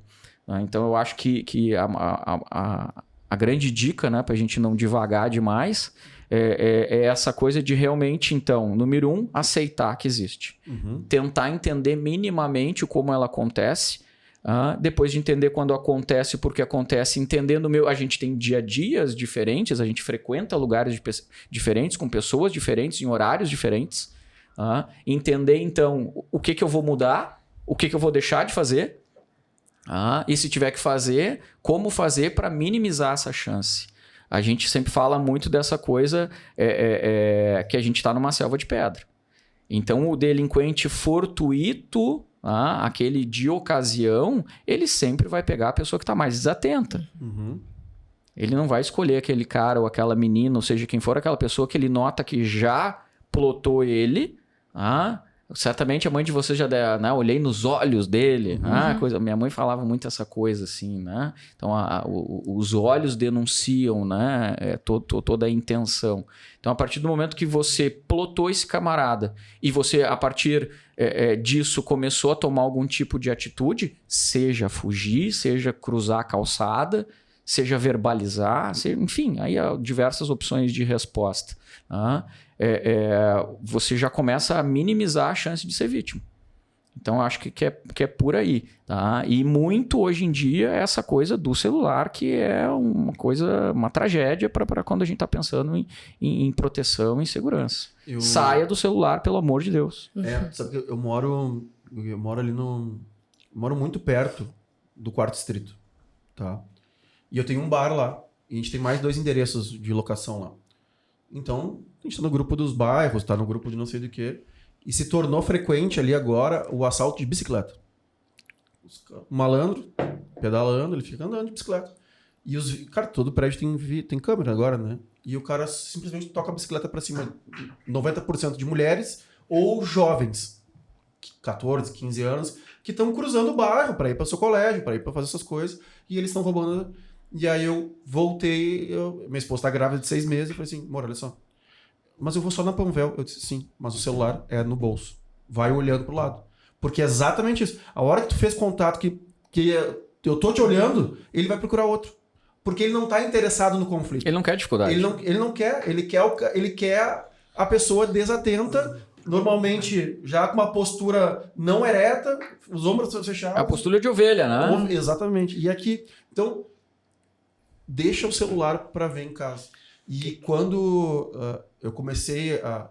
Então eu acho que a grande dica, para a gente não divagar demais, é essa coisa de realmente, então, número 1, aceitar que existe. Tentar entender minimamente como ela acontece. Depois de entender quando acontece, por que acontece, entendendo a gente tem dia a dias diferentes, a gente frequenta lugares diferentes, com pessoas diferentes, em horários diferentes. Entender, então, o que eu vou mudar, o que eu vou deixar de fazer. E se tiver que fazer, como fazer para minimizar essa chance. A gente sempre fala muito dessa coisa que a gente está numa selva de pedra. Então, o delinquente fortuito, aquele de ocasião, ele sempre vai pegar a pessoa que está mais desatenta. Ele não vai escolher aquele cara ou aquela menina, ou seja, quem for aquela pessoa que ele nota que já plotou ele. Certamente a mãe de vocês já olhei nos olhos dele. Minha mãe falava muito essa coisa assim, Então os olhos denunciam, toda a intenção. Então a partir do momento que você plotou esse camarada e você a partir disso começou a tomar algum tipo de atitude, seja fugir, seja cruzar a calçada, seja verbalizar, enfim, aí há diversas opções de resposta. Você já começa a minimizar a chance de ser vítima. Então, eu acho que é por aí. Tá? E muito hoje em dia é essa coisa do celular, que é uma tragédia para quando a gente está pensando em proteção e segurança. Saia do celular, pelo amor de Deus. Sabe que eu moro ali moro muito perto do 4º Distrito. Tá? E eu tenho um bar lá. E a gente tem mais 2 endereços de locação lá. Então, a gente tá no grupo dos bairros, tá no grupo de não sei do que. E se tornou frequente ali agora o assalto de bicicleta. O malandro pedalando, ele fica andando de bicicleta. E cara, todo prédio tem câmera agora, né? E o cara simplesmente toca a bicicleta pra cima. 90% de mulheres ou jovens, 14, 15 anos, que estão cruzando o bairro pra ir para o seu colégio, pra ir pra fazer essas coisas. E eles estão roubando. E aí eu voltei, minha esposa tá grávida de 6 meses, eu falei assim, amor, olha só, mas eu vou só na Panvel. Eu disse, sim, mas o celular é no bolso. Vai olhando pro lado. Porque é exatamente isso. A hora que tu fez contato que eu tô te olhando, ele vai procurar outro. Porque ele não tá interessado no conflito. Ele não quer dificuldade. Ele não quer. Ele quer a pessoa desatenta, normalmente já com uma postura não ereta, os ombros fechados. A postura de ovelha, né? Exatamente. E aqui, então, deixa o celular para ver em casa. E quando eu comecei a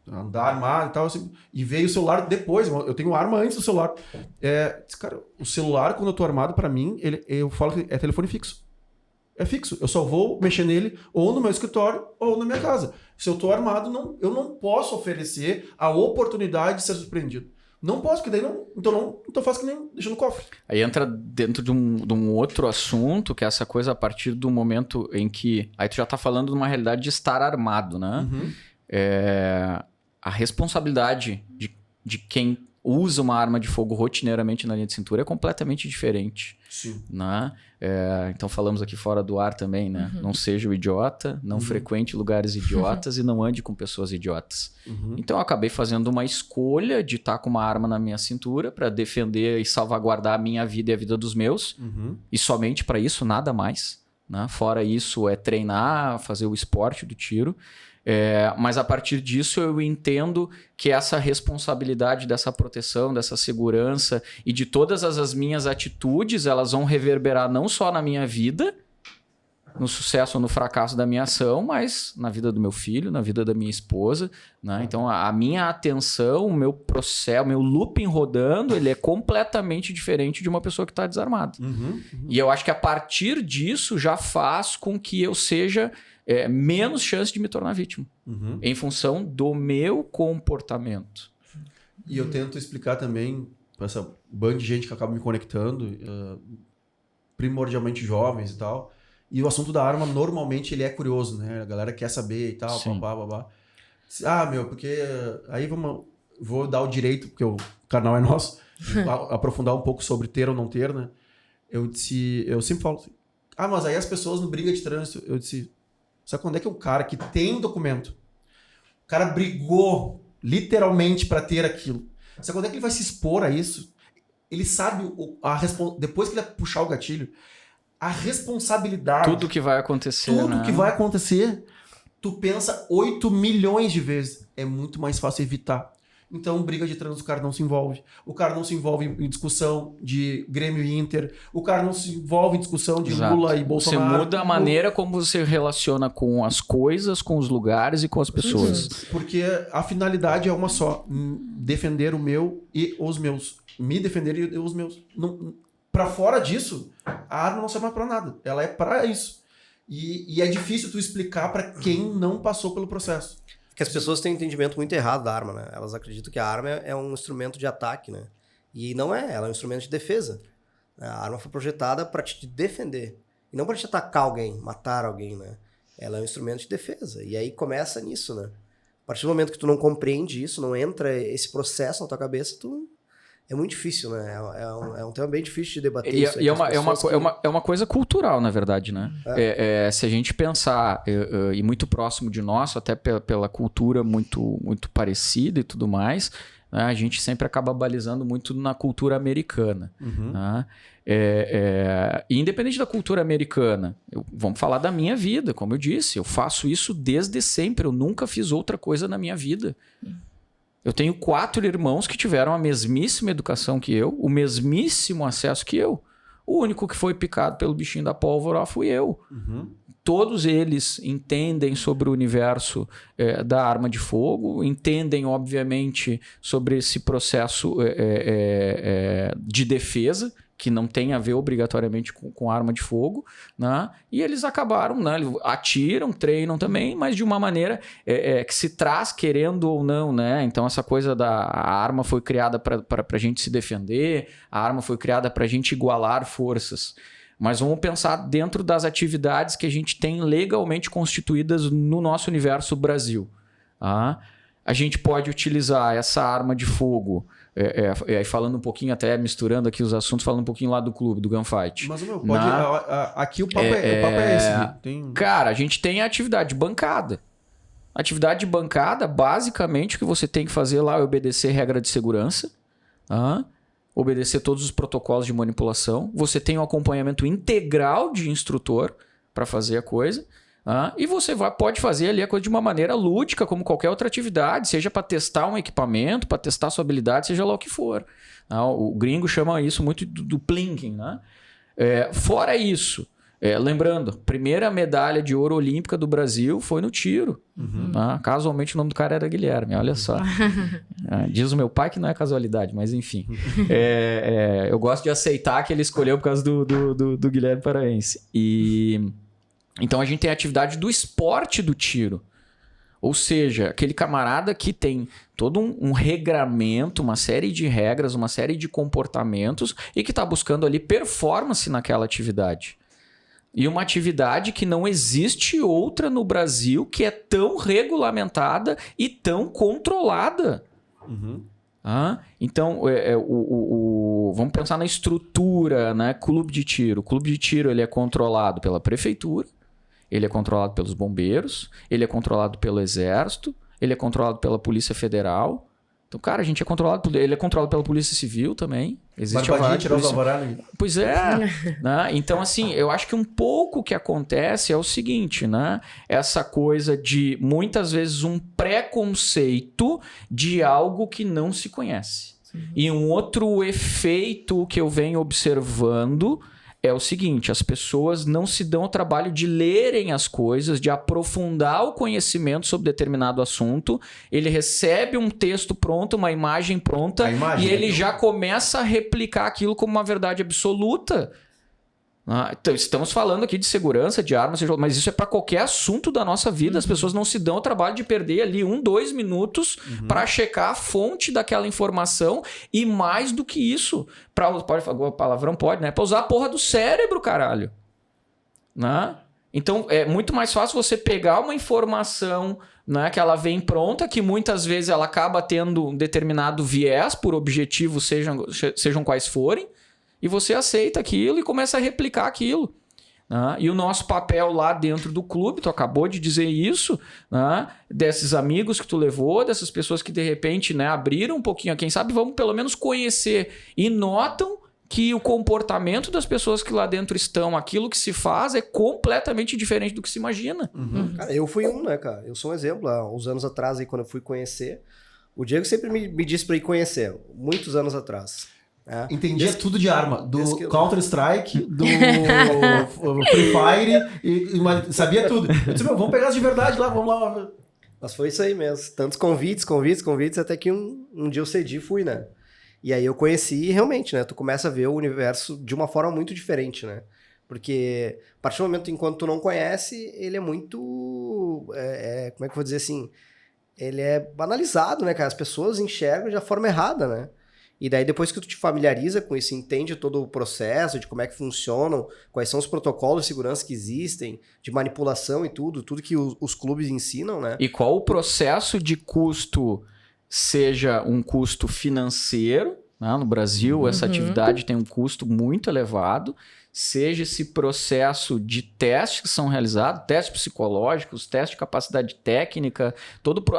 andar armado e tal, assim, e veio o celular depois, eu tenho arma antes do celular. Cara, o celular, quando eu tô armado, para mim, eu falo que é telefone fixo. É fixo. Eu só vou mexer nele ou no meu escritório ou na minha casa. Se eu tô armado, eu não posso oferecer a oportunidade de ser surpreendido. Não posso, porque daí não. Então eu faço que nem deixa no cofre. Aí entra dentro de um outro assunto, que é essa coisa a partir do momento em que... Aí tu já tá falando de uma realidade de estar armado, né? A responsabilidade de quem usa uma arma de fogo rotineiramente na linha de cintura é completamente diferente. Sim. Né? Então falamos aqui fora do ar também, né? Não seja o idiota, não frequente lugares idiotas e não ande com pessoas idiotas. Então eu acabei fazendo uma escolha de estar com uma arma na minha cintura para defender e salvaguardar a minha vida e a vida dos meus. E somente para isso, nada mais. Né? Fora isso é treinar, fazer o esporte do tiro. Mas a partir disso eu entendo que essa responsabilidade dessa proteção, dessa segurança e de todas as minhas atitudes, elas vão reverberar não só na minha vida, no sucesso ou no fracasso da minha ação, mas na vida do meu filho, na vida da minha esposa. Né? Então a minha atenção, o meu processo, o meu looping rodando, ele é completamente diferente de uma pessoa que está desarmada. E eu acho que a partir disso já faz com que eu seja... menos chance de me tornar vítima. Em função do meu comportamento. E eu tento explicar também para essa banda de gente que acaba me conectando, primordialmente jovens e tal. E o assunto da arma, normalmente, ele é curioso, né? A galera quer saber e tal, babá. Porque... Aí vou dar o direito, porque o canal é nosso, aprofundar um pouco sobre ter ou não ter, né? Eu sempre falo assim, mas aí as pessoas no briga de trânsito, eu disse... Sabe quando é que o cara que tem um documento, o cara brigou literalmente para ter aquilo? Sabe quando é que ele vai se expor a isso? Ele sabe depois que ele puxar o gatilho, a responsabilidade... Tudo que vai acontecer, Tudo que vai acontecer, tu pensa 8 milhões de vezes. É muito mais fácil evitar. Então, briga de trânsito, o cara não se envolve. O cara não se envolve em discussão de Grêmio e Inter. O cara não se envolve em discussão de Lula e Bolsonaro. Você muda a maneira como você relaciona com as coisas, com os lugares e com as pessoas. Porque a finalidade é uma só. Defender o meu e os meus. Me defender e os meus. Pra fora disso, a arma não serve mais pra nada. Ela é pra isso. E é difícil tu explicar pra quem não passou pelo processo. Porque as pessoas têm um entendimento muito errado da arma, né? Elas acreditam que a arma é um instrumento de ataque, né? E não é, ela é um instrumento de defesa. A arma foi projetada para te defender. E não para te atacar alguém, matar alguém, né? Ela é um instrumento de defesa. E aí começa nisso, né? A partir do momento que tu não compreende isso, não entra esse processo na tua cabeça, é muito difícil, né? É um tema bem difícil de debater. E é uma coisa cultural, na verdade, né? Se a gente pensar, e muito próximo de nós, até pela cultura muito, muito parecida e tudo mais, né? A gente sempre acaba balizando muito na cultura americana. Né? E independente da cultura americana, vamos falar da minha vida, como eu disse, eu faço isso desde sempre, eu nunca fiz outra coisa na minha vida. Eu tenho 4 irmãos que tiveram a mesmíssima educação que eu, o mesmíssimo acesso que eu. O único que foi picado pelo bichinho da pólvora fui eu. Todos eles entendem sobre o universo da arma de fogo, entendem, obviamente, sobre esse processo de defesa, que não tem a ver obrigatoriamente com arma de fogo, né? E eles acabaram, né? Atiram, treinam também, mas de uma maneira que se traz querendo ou não, né? Então essa coisa a arma foi criada para a gente se defender, a arma foi criada para a gente igualar forças. Mas vamos pensar dentro das atividades que a gente tem legalmente constituídas no nosso universo Brasil. Tá? A gente pode utilizar essa arma de fogo, falando um pouquinho, até misturando aqui os assuntos, falando um pouquinho lá do clube, do Gunfight. Mas aqui o papo é esse. Cara, a gente tem a atividade de bancada. Atividade de bancada, basicamente, o que você tem que fazer lá é obedecer regra de segurança, obedecer todos os protocolos de manipulação. Você tem um acompanhamento integral de instrutor para fazer a coisa. E você pode fazer ali a coisa de uma maneira lúdica, como qualquer outra atividade, seja para testar um equipamento, para testar sua habilidade, seja lá o que for. O gringo chama isso muito do plinking. Né? Fora isso, lembrando, primeira medalha de ouro olímpica do Brasil foi no tiro. Casualmente o nome do cara era Guilherme, olha só. Diz o meu pai que não é casualidade, mas enfim. Eu gosto de aceitar que ele escolheu por causa do Guilherme Paraense. Então a gente tem a atividade do esporte do tiro. Ou seja, aquele camarada que tem todo um regramento, uma série de regras, uma série de comportamentos e que está buscando ali performance naquela atividade. E uma atividade que não existe outra no Brasil que é tão regulamentada e tão controlada. Então, vamos pensar na estrutura, né? Clube de tiro. O clube de tiro ele é controlado pela prefeitura, ele é controlado pelos bombeiros, ele é controlado pelo exército, ele é controlado pela Polícia Federal. Então, cara, a gente é controlado, ele é controlado pela Polícia Civil também. Existe a Barbadinha, tirar os alvará. Pois é. Né? Então, assim, eu acho que um pouco o que acontece é o seguinte, né? Essa coisa de, muitas vezes, um preconceito de algo que não se conhece. E um outro efeito que eu venho observando é o seguinte, as pessoas não se dão o trabalho de lerem as coisas, de aprofundar o conhecimento sobre determinado assunto. Ele recebe um texto pronto, uma imagem pronta, e ele já começa a replicar aquilo como uma verdade absoluta. Então, estamos falando aqui de segurança, de armas, mas isso é para qualquer assunto da nossa vida. As pessoas não se dão o trabalho de perder ali 2 minutos para checar a fonte daquela informação e mais do que isso, palavrão pode, né? Para usar a porra do cérebro, caralho. Né? Então é muito mais fácil você pegar uma informação, né, que ela vem pronta, que muitas vezes ela acaba tendo um determinado viés por objetivos, sejam quais forem, e você aceita aquilo e começa a replicar aquilo. Né? E o nosso papel lá dentro do clube, tu acabou de dizer isso, né? Desses amigos que tu levou, dessas pessoas que de repente, né, abriram um pouquinho, quem sabe vamos pelo menos conhecer e notam que o comportamento das pessoas que lá dentro estão, aquilo que se faz é completamente diferente do que se imagina. Cara, eu fui né, cara? Eu sou um exemplo. Há uns anos atrás, aí, quando eu fui conhecer, o Diego sempre me disse pra ir conhecer, muitos anos atrás. Entendia tudo de arma, do Counter-Strike, do Free Fire, e sabia tudo. Eu disse, vamos pegar as de verdade lá, vamos lá. Mas foi isso aí mesmo, tantos convites, até que um dia eu cedi e fui, né? E aí eu conheci realmente, né? Tu começa a ver o universo de uma forma muito diferente, né? Porque a partir do momento enquanto tu não conhece, ele é muito, como é que eu vou dizer assim? Ele é banalizado, né, cara? As pessoas enxergam de uma forma errada, né? E daí depois que tu te familiariza com isso, entende todo o processo de como é que funcionam, quais são os protocolos de segurança que existem, de manipulação e tudo que os clubes ensinam, né? E qual o processo de custo, seja um custo financeiro, né? No Brasil essa atividade tem um custo muito elevado, seja esse processo de testes que são realizados, testes psicológicos, testes de capacidade técnica,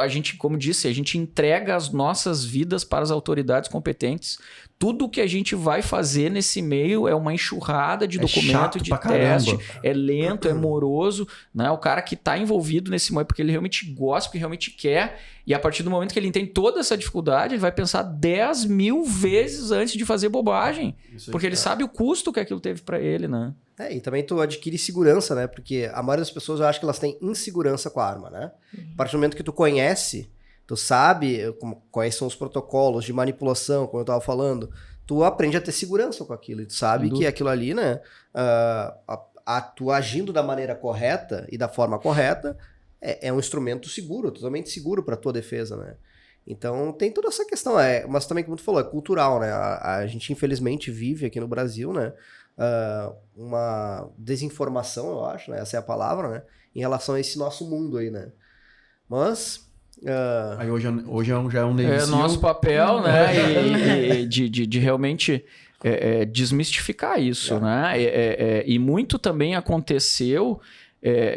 a gente, como disse, a gente entrega as nossas vidas para as autoridades competentes. Tudo que a gente vai fazer nesse meio é uma enxurrada de documento, de teste, é lento, é moroso, né? O cara que está envolvido nesse meio porque ele realmente gosta, porque realmente quer, e a partir do momento que ele entende toda essa dificuldade, ele vai pensar 10.000 vezes antes de fazer bobagem, porque ele sabe o custo que aquilo teve para ele, né? E também tu adquire segurança, né? Porque a maioria das pessoas, eu acho que elas têm insegurança com a arma, né? A partir do momento que tu conhece, tu sabe quais são os protocolos de manipulação, como eu tava falando, tu aprende a ter segurança com aquilo. E tu sabe que aquilo ali, né? Tu agindo da maneira correta e da forma correta, é um instrumento seguro, totalmente seguro para tua defesa, né? Então tem toda essa questão, mas também, como tu falou, é cultural, né? A gente infelizmente vive aqui no Brasil, né? Uma desinformação, eu acho, né? Essa é a palavra, né? Em relação a esse nosso mundo aí, né? Mas... Aí hoje já é um É nosso papel, né? E de realmente desmistificar isso, né? E muito também aconteceu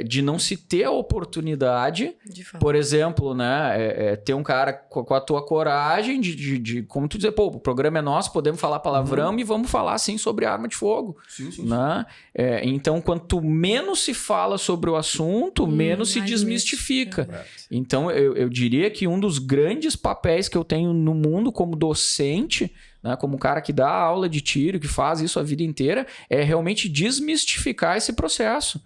de não se ter a oportunidade, por exemplo, né? Ter um cara com a tua coragem de como tu dizer, pô, o programa é nosso, podemos falar palavrão e vamos falar assim sobre arma de fogo. Sim. Né? Então, quanto menos se fala sobre o assunto, menos se desmistifica. Então, eu diria que um dos grandes papéis que eu tenho no mundo como docente, né, como um cara que dá aula de tiro, que faz isso a vida inteira, é realmente desmistificar esse processo.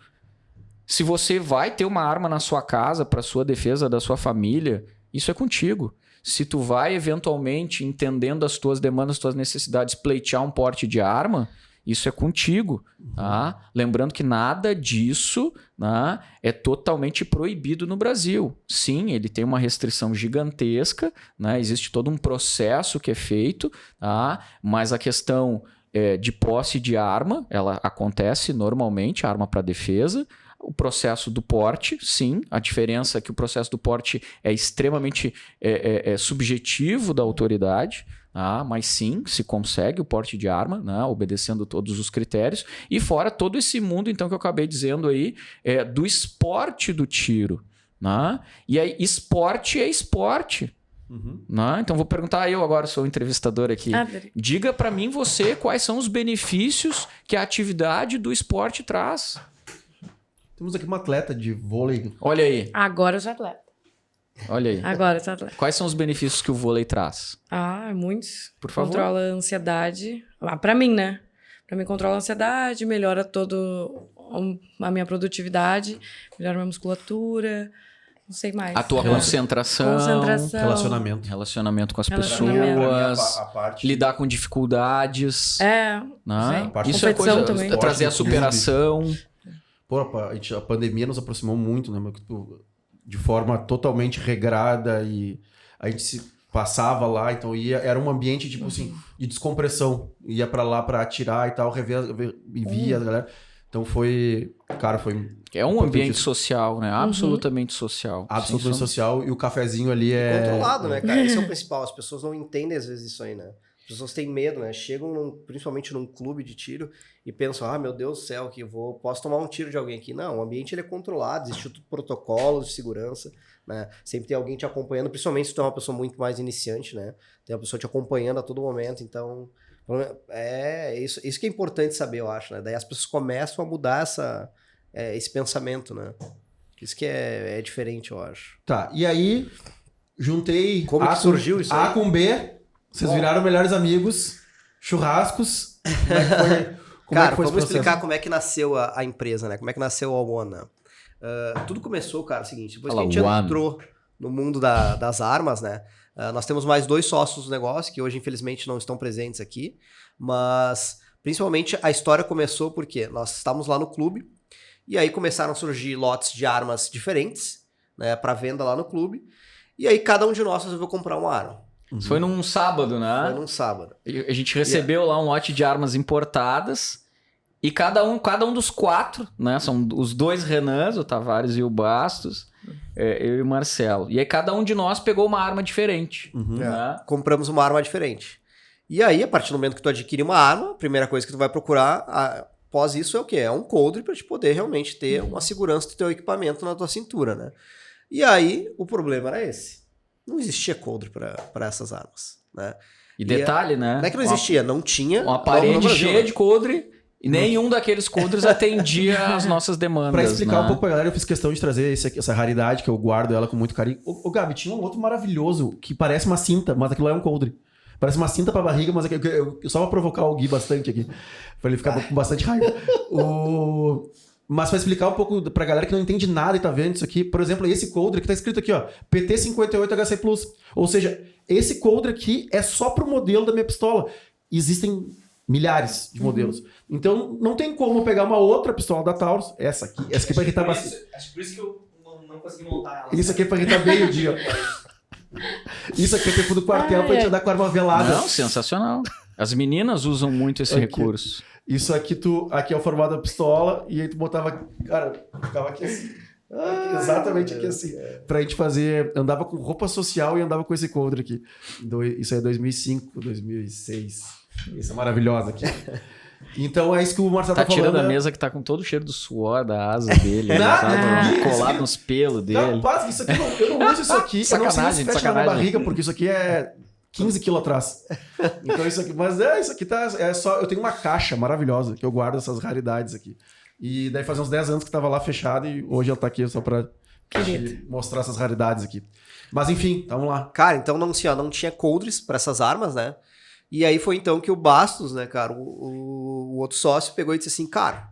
Se você vai ter uma arma na sua casa para sua defesa da sua família, isso é contigo. Se tu vai, eventualmente, entendendo as tuas demandas, as tuas necessidades, pleitear um porte de arma, isso é contigo. Tá? Lembrando que nada disso, né, é totalmente proibido no Brasil. Sim, ele tem uma restrição gigantesca, né, existe todo um processo que é feito, tá? Mas a questão de posse de arma, ela acontece normalmente, arma para defesa. O processo do porte, sim. A diferença é que o processo do porte é extremamente subjetivo da autoridade, mas sim, se consegue o porte de arma, né, obedecendo todos os critérios. E fora todo esse mundo, então, que eu acabei dizendo aí, do esporte do tiro. Né? E aí, esporte é esporte. Né? Então, vou perguntar, eu agora sou o entrevistador aqui. Diga para mim, você, quais são os benefícios que a atividade do esporte traz. Temos aqui uma atleta de vôlei. Olha aí. Agora eu sou atleta. Olha aí. Agora eu sou atleta. Quais são os benefícios que o vôlei traz? Muitos. Por favor. Controla a ansiedade. Pra mim, né? Pra mim, controla a ansiedade, melhora a minha produtividade, melhora a minha musculatura, não sei mais. A tua concentração. Relacionamento com as pessoas. A parte... Lidar com dificuldades. Né? Isso é coisa... também. Trazer a superação. Pô, a pandemia nos aproximou muito, né? De forma totalmente regrada e a gente se passava lá, então era um ambiente, tipo assim, de descompressão. Ia pra lá pra atirar e tal, e via a galera. Então foi... Cara, foi... É um ambiente social, né? Absolutamente social. Absolutamente social. E o cafezinho ali é... Controlado, né, cara? Esse é o principal. As pessoas não entendem, às vezes, isso aí, né? As pessoas têm medo, né? Chegam, principalmente num clube de tiro, e pensam, meu Deus do céu, que posso tomar um tiro de alguém aqui. Não, o ambiente ele é controlado, existe protocolos de segurança, né? Sempre tem alguém te acompanhando, principalmente se tu é uma pessoa muito mais iniciante, né? Tem uma pessoa te acompanhando a todo momento, então... isso que é importante saber, eu acho, né? Daí as pessoas começam a mudar esse pensamento, né? Isso que é diferente, eu acho. Tá, e aí juntei... Como que surgiu isso aí? A com B, vocês viraram melhores amigos, churrascos, como é que foi? Cara, vamos explicar como é que nasceu a empresa, né? Como é que nasceu a One. Tudo começou, cara, é o seguinte, depois que a gente entrou no mundo das armas, né? Nós temos mais 2 sócios do negócio, que hoje, infelizmente, não estão presentes aqui, mas, principalmente, a história começou porque nós estávamos lá no clube, e aí começaram a surgir lotes de armas diferentes, né, para venda lá no clube, e aí cada um de nós resolveu comprar uma arma. Isso foi num sábado, né? Foi num sábado. A gente recebeu lá um lote de armas importadas, e cada um dos 4, né? São os 2 Renans, o Tavares e o Bastos, eu e o Marcelo. E aí cada um de nós pegou uma arma diferente. Né? Compramos uma arma diferente. E aí, a partir do momento que tu adquire uma arma, a primeira coisa que tu vai procurar após isso é o quê? É um coldre para te poder realmente ter uma segurança do teu equipamento na tua cintura, né? E aí, o problema era esse. Não existia coldre para essas armas, né? E detalhe, né? Não é que não existia, não tinha. Uma parede cheia de coldre e nenhum daqueles coldres atendia as nossas demandas. Pra explicar né? um pouco pra galera, eu fiz questão de trazer essa raridade, que eu guardo ela com muito carinho. Ô Gabi, tinha um outro maravilhoso, que parece uma cinta, mas aquilo é um coldre. Parece uma cinta pra barriga, mas só pra provocar o Gui bastante aqui. Pra ele ficar com bastante raiva. Mas pra explicar um pouco pra galera que não entende nada e tá vendo isso aqui, por exemplo, esse coldre que tá escrito aqui, ó, PT58HC+. Ou seja, esse coldre aqui é só pro modelo da minha pistola. Existem milhares de modelos. Então, não tem como pegar uma outra pistola da Taurus, essa aqui é pra irritar bastante. Acho que por isso que eu não consegui montar ela. Isso aqui é pra irritar bem o dia. Isso aqui é tempo do quartel pra gente andar com a arma velada. Não, sensacional. As meninas usam muito esse recurso. Isso aqui, aqui é o formato da pistola, e aí tu botava, cara, ficava aqui assim. Exatamente aqui assim. Pra gente fazer, andava com roupa social e andava com esse coldre aqui. Isso aí é 2005, 2006. Isso é maravilhosa aqui. Então é isso que o Marcelo tá falando. Tá tirando a mesa que tá com todo o cheiro do suor da asa dele. Colado nos pelos dele. Capaz, isso aqui eu não uso isso aqui. Sacanagem, eu não sei se fecha na barriga, porque isso aqui é 15 quilos atrás. Então isso aqui, mas isso aqui tá, só, eu tenho uma caixa maravilhosa que eu guardo essas raridades aqui. E daí faz uns 10 anos que tava lá fechado e hoje ela tá aqui só pra mostrar essas raridades aqui. Mas enfim, vamos lá. Cara, então não tinha coldres pra essas armas, né? E aí foi então que o Bastos, né, cara, o outro sócio pegou e disse assim, cara,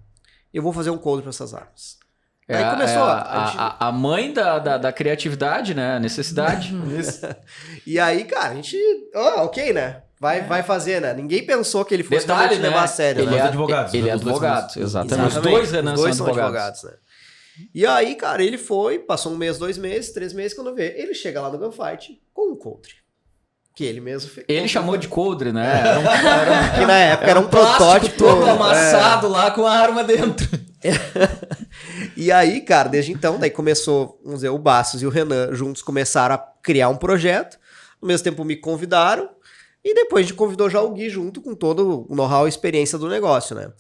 eu vou fazer um coldre pra essas armas. Aí começou a mãe da criatividade, né? A necessidade. E aí, cara, a gente... ok, né? Vai fazer, né? Ninguém pensou que ele fosse Detalhe, realmente levar né? a sério, Ele né? é advogado. Ele é Os dois advogado, são- exatamente. Os Exatamente. dois Renan Os dois são são advogados. né? E aí, cara, ele foi, passou 1 mês, 2 meses, 3 meses, quando vê, ele chega lá no Gunfight com um coldre. Que ele mesmo fez. Ele chamou de coldre, né? Que na época era um protótipo. todo amassado lá com a arma dentro. E aí, cara, desde então, daí começou, vamos dizer, o Bastos e o Renan juntos começaram a criar um projeto. Ao mesmo tempo me convidaram. E depois a gente convidou já o Gui junto com todo o know-how e experiência do negócio, né?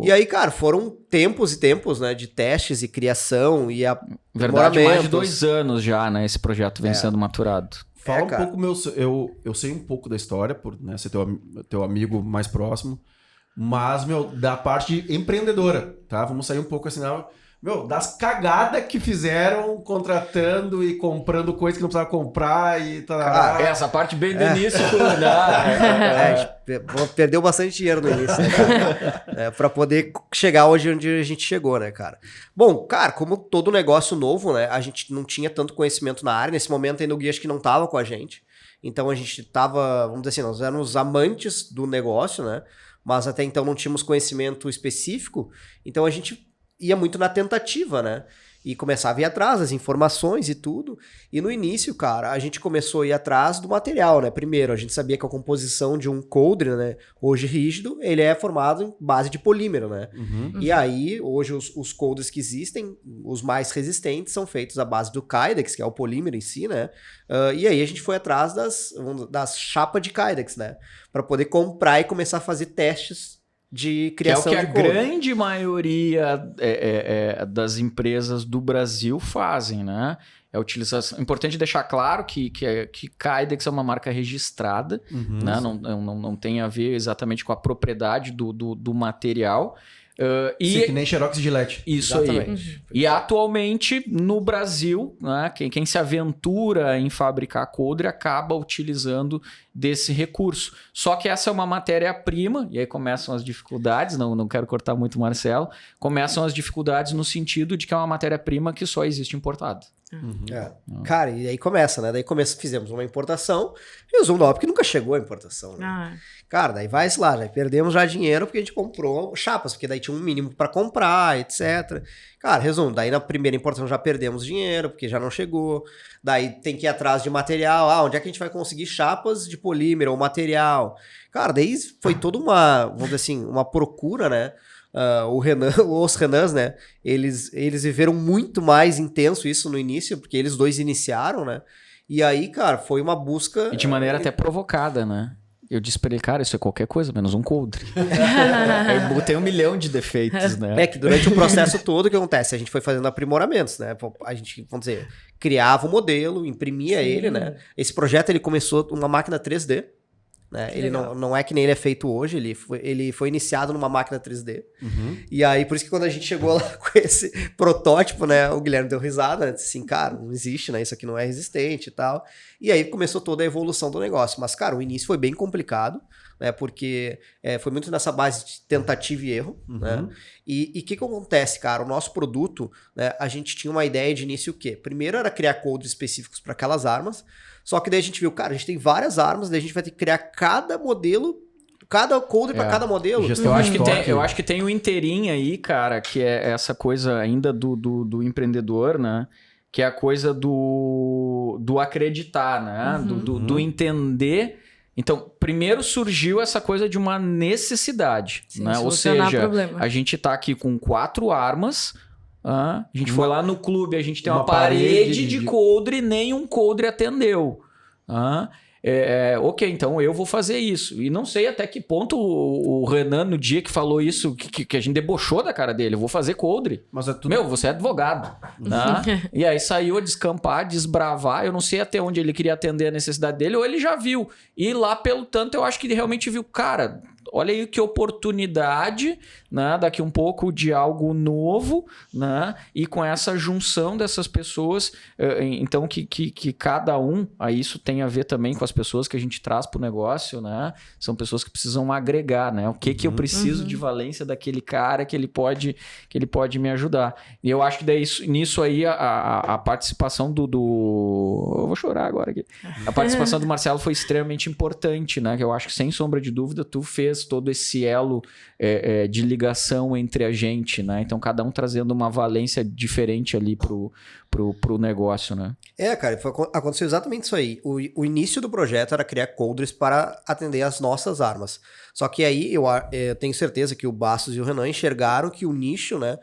E aí, cara, foram tempos e tempos, né? De testes e criação e Verdade, mais de aprimoramentos. 2 anos já, né? Esse projeto vem sendo maturado. Fala cara. um pouco, eu sei um pouco da história, por né, ser teu amigo mais próximo, mas, da parte de empreendedora, tá? Vamos sair um pouco assim, das cagadas que fizeram contratando e comprando coisa que não precisava comprar e tal. Essa parte bem do início, A gente perdeu bastante dinheiro no início, né, cara? Pra poder chegar hoje onde a gente chegou, né, cara? Bom, cara, como todo negócio novo, né, a gente não tinha tanto conhecimento na área. Nesse momento ainda o Gui acho que não tava com a gente. Então a gente tava, vamos dizer assim, nós éramos amantes do negócio, né? Mas até então não tínhamos conhecimento específico. Então a gente ia muito na tentativa, né? E começava a ir atrás das informações e tudo. E no início, cara, a gente começou a ir atrás do material, né? Primeiro, a gente sabia que a composição de um coldre, né? Hoje rígido, ele é formado em base de polímero, né? E aí, hoje, os coldres que existem, os mais resistentes, são feitos à base do Kydex, que é o polímero em si, né? E aí a gente foi atrás das chapas de Kydex, né? Para poder comprar e começar a fazer testes de criação que é o de que a coldre. grande maioria das empresas do Brasil fazem, né? É a utilização. Importante deixar claro que Kydex é uma marca registrada, né? Não tem a ver exatamente com a propriedade do material. Sim, que nem Xerox e Gillette. Isso Exatamente. aí. E atualmente, no Brasil, né, quem se aventura em fabricar coldre acaba utilizando desse recurso. Só que essa é uma matéria-prima, e aí começam as dificuldades, não quero cortar muito o Marcelo, começam as dificuldades no sentido de que é uma matéria-prima que só existe importada. Cara, e aí começa, né? Daí fizemos uma importação e o Zoom Nop que nunca chegou à importação, né? Cara, daí vai lá, já perdemos já dinheiro porque a gente comprou chapas, porque daí tinha um mínimo pra comprar, etc. Cara, resumo, daí na primeira importação já perdemos dinheiro porque já não chegou. Daí tem que ir atrás de material. Onde é que a gente vai conseguir chapas de polímero ou material? Cara, daí foi toda uma, vamos dizer assim, uma procura, né? Os Renans, né? Eles viveram muito mais intenso isso no início, porque eles dois iniciaram, né? E aí, cara, foi uma busca... E de maneira até provocada, né? Eu disse pra ele, cara, isso é qualquer coisa, menos um coldre. Tem 1 milhão de defeitos, né? É que durante o processo todo, o que acontece? A gente foi fazendo aprimoramentos, né? A gente, vamos dizer, criava o modelo, imprimia ele, né? Esse projeto, ele começou uma máquina 3D, né? Ele não é que nem ele é feito hoje, ele foi iniciado numa máquina 3D. E aí, por isso que quando a gente chegou lá com esse protótipo, né? O Guilherme deu risada, né? Disse assim, cara, não existe, né? Isso aqui não é resistente e tal. E aí começou toda a evolução do negócio. Mas, cara, o início foi bem complicado, né? Porque foi muito nessa base de tentativa e erro, né? E o que acontece, cara? O nosso produto, né? A gente tinha uma ideia de início o quê? Primeiro era criar codes específicos para aquelas armas, só que daí a gente viu, cara, a gente tem várias armas, daí a gente vai ter que criar cada modelo, cada coldre para cada modelo. Eu acho que tem o inteirinho aí, cara, que é essa coisa ainda do empreendedor, né? Que é a coisa do acreditar, né? Do entender. Então, primeiro surgiu essa coisa de uma necessidade, né? Ou seja, problema. a gente tá aqui com 4 armas. A gente foi lá no clube, a gente tem uma parede parede de coldre, nenhum coldre atendeu. Ok, então eu vou fazer isso. E não sei até que ponto o Renan, no dia que falou isso, que a gente debochou da cara dele, eu vou fazer coldre. Mas é tudo... Você é advogado. E aí saiu a descampar, desbravar. Eu não sei até onde ele queria atender a necessidade dele, ou ele já viu. E lá, pelo tanto, eu acho que ele realmente viu, cara, olha aí que oportunidade, né? Daqui um pouco de algo novo, né? E com essa junção dessas pessoas, então que cada um, aí isso tem a ver também com as pessoas que a gente traz para o negócio, né? São pessoas que precisam agregar, né? O que eu preciso de valência daquele cara que ele pode me ajudar. E eu acho que daí, nisso aí a participação do... Eu vou chorar agora aqui. A participação do Marcelo foi extremamente importante, né? Que eu acho que, sem sombra de dúvida, tu fez todo esse elo de ligação entre a gente, né? Então, cada um trazendo uma valência diferente ali pro negócio, né? Cara, aconteceu exatamente isso aí. O início do projeto era criar coldres para atender as nossas armas. Só que aí eu tenho certeza que o Bastos e o Renan enxergaram que o nicho, né?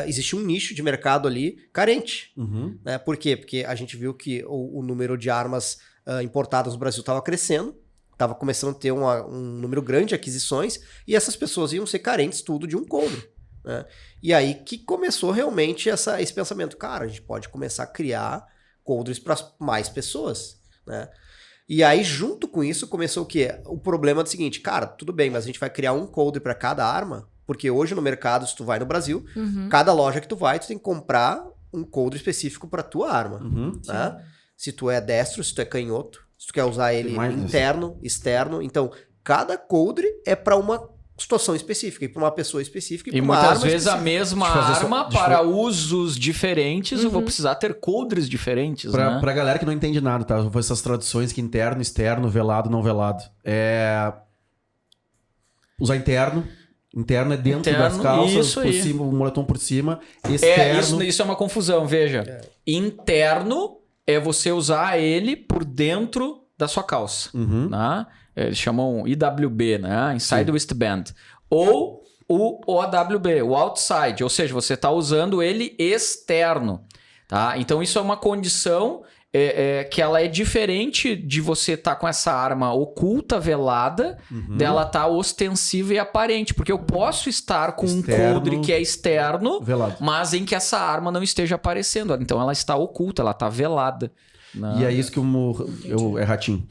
Existe um nicho de mercado ali carente. Né? Por quê? Porque a gente viu que o número de armas importadas no Brasil estava crescendo, estava começando a ter um número grande de aquisições, e essas pessoas iam ser carentes tudo de um coldre. Né? E aí que começou realmente esse pensamento. Cara, a gente pode começar a criar coldres para mais pessoas. Né? E aí, junto com isso, começou o quê? O problema do seguinte, cara, tudo bem, mas a gente vai criar um coldre para cada arma, porque hoje no mercado, se tu vai no Brasil, cada loja que tu vai, tu tem que comprar um coldre específico para tua arma. Né? Se tu é destro, se tu é canhoto, se tu quer usar ele interno, externo. Então, cada coldre é para uma situação específica, e para uma pessoa específica. E muitas vezes a mesma arma, para usos diferentes, eu vou precisar ter coldres diferentes. Pra galera que não entende nada, tá? Essas traduções que interno, externo, velado, não velado. Usar interno. Interno é dentro das calças, por cima, o moletom por cima. Externo... Isso é uma confusão, veja. Interno é você usar ele por dentro da sua calça. Né? Eles chamam IWB, né? Inside Waistband. Ou o OWB, o outside. Ou seja, você está usando ele externo. Tá? Então isso é uma condição que ela é diferente de você estar com essa arma oculta, velada, dela estar ostensiva e aparente. Porque eu posso estar com um coldre que é externo, velado, mas em que essa arma não esteja aparecendo. Então ela está oculta, ela está velada. E é isso que é Ratinho.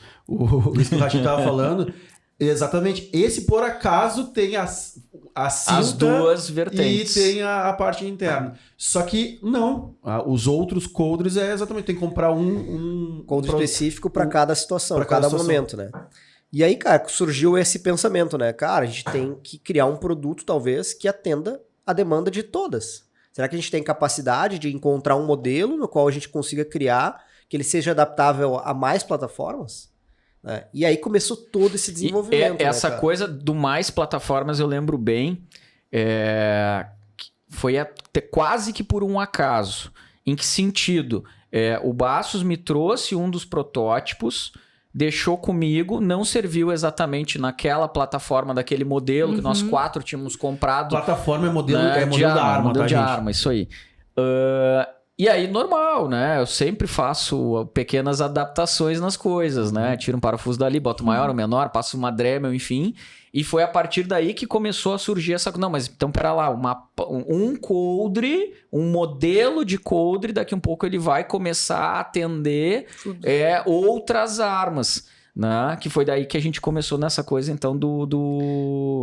Isso que o Ratinho tava falando. Exatamente. Esse, por acaso, tem a cinta as duas vertentes. E tem a parte interna. Só que não. Os outros coldres exatamente. Tem que comprar um coldre específico para cada situação, para cada momento, né? E aí, cara, surgiu esse pensamento, né? Cara, a gente tem que criar um produto, talvez, que atenda a demanda de todas. Será que a gente tem capacidade de encontrar um modelo no qual a gente consiga criar que ele seja adaptável a mais plataformas? Né? E aí começou todo esse desenvolvimento. Essa coisa do mais plataformas eu lembro bem, foi quase que por um acaso. Em que sentido? O Bastos me trouxe um dos protótipos, deixou comigo, não serviu exatamente naquela plataforma daquele modelo que nós 4 tínhamos comprado. Plataforma é modelo, modelo da arma, modelo tá, de gente? arma, isso aí. E aí, normal, né? Eu sempre faço pequenas adaptações nas coisas, né? Tiro um parafuso dali, boto maior ou menor, passo uma Dremel, enfim. E foi a partir daí que começou a surgir essa... Não, mas então, pera lá, um coldre, um modelo de coldre, daqui um pouco ele vai começar a atender outras armas. Né? Que foi daí que a gente começou nessa coisa, então,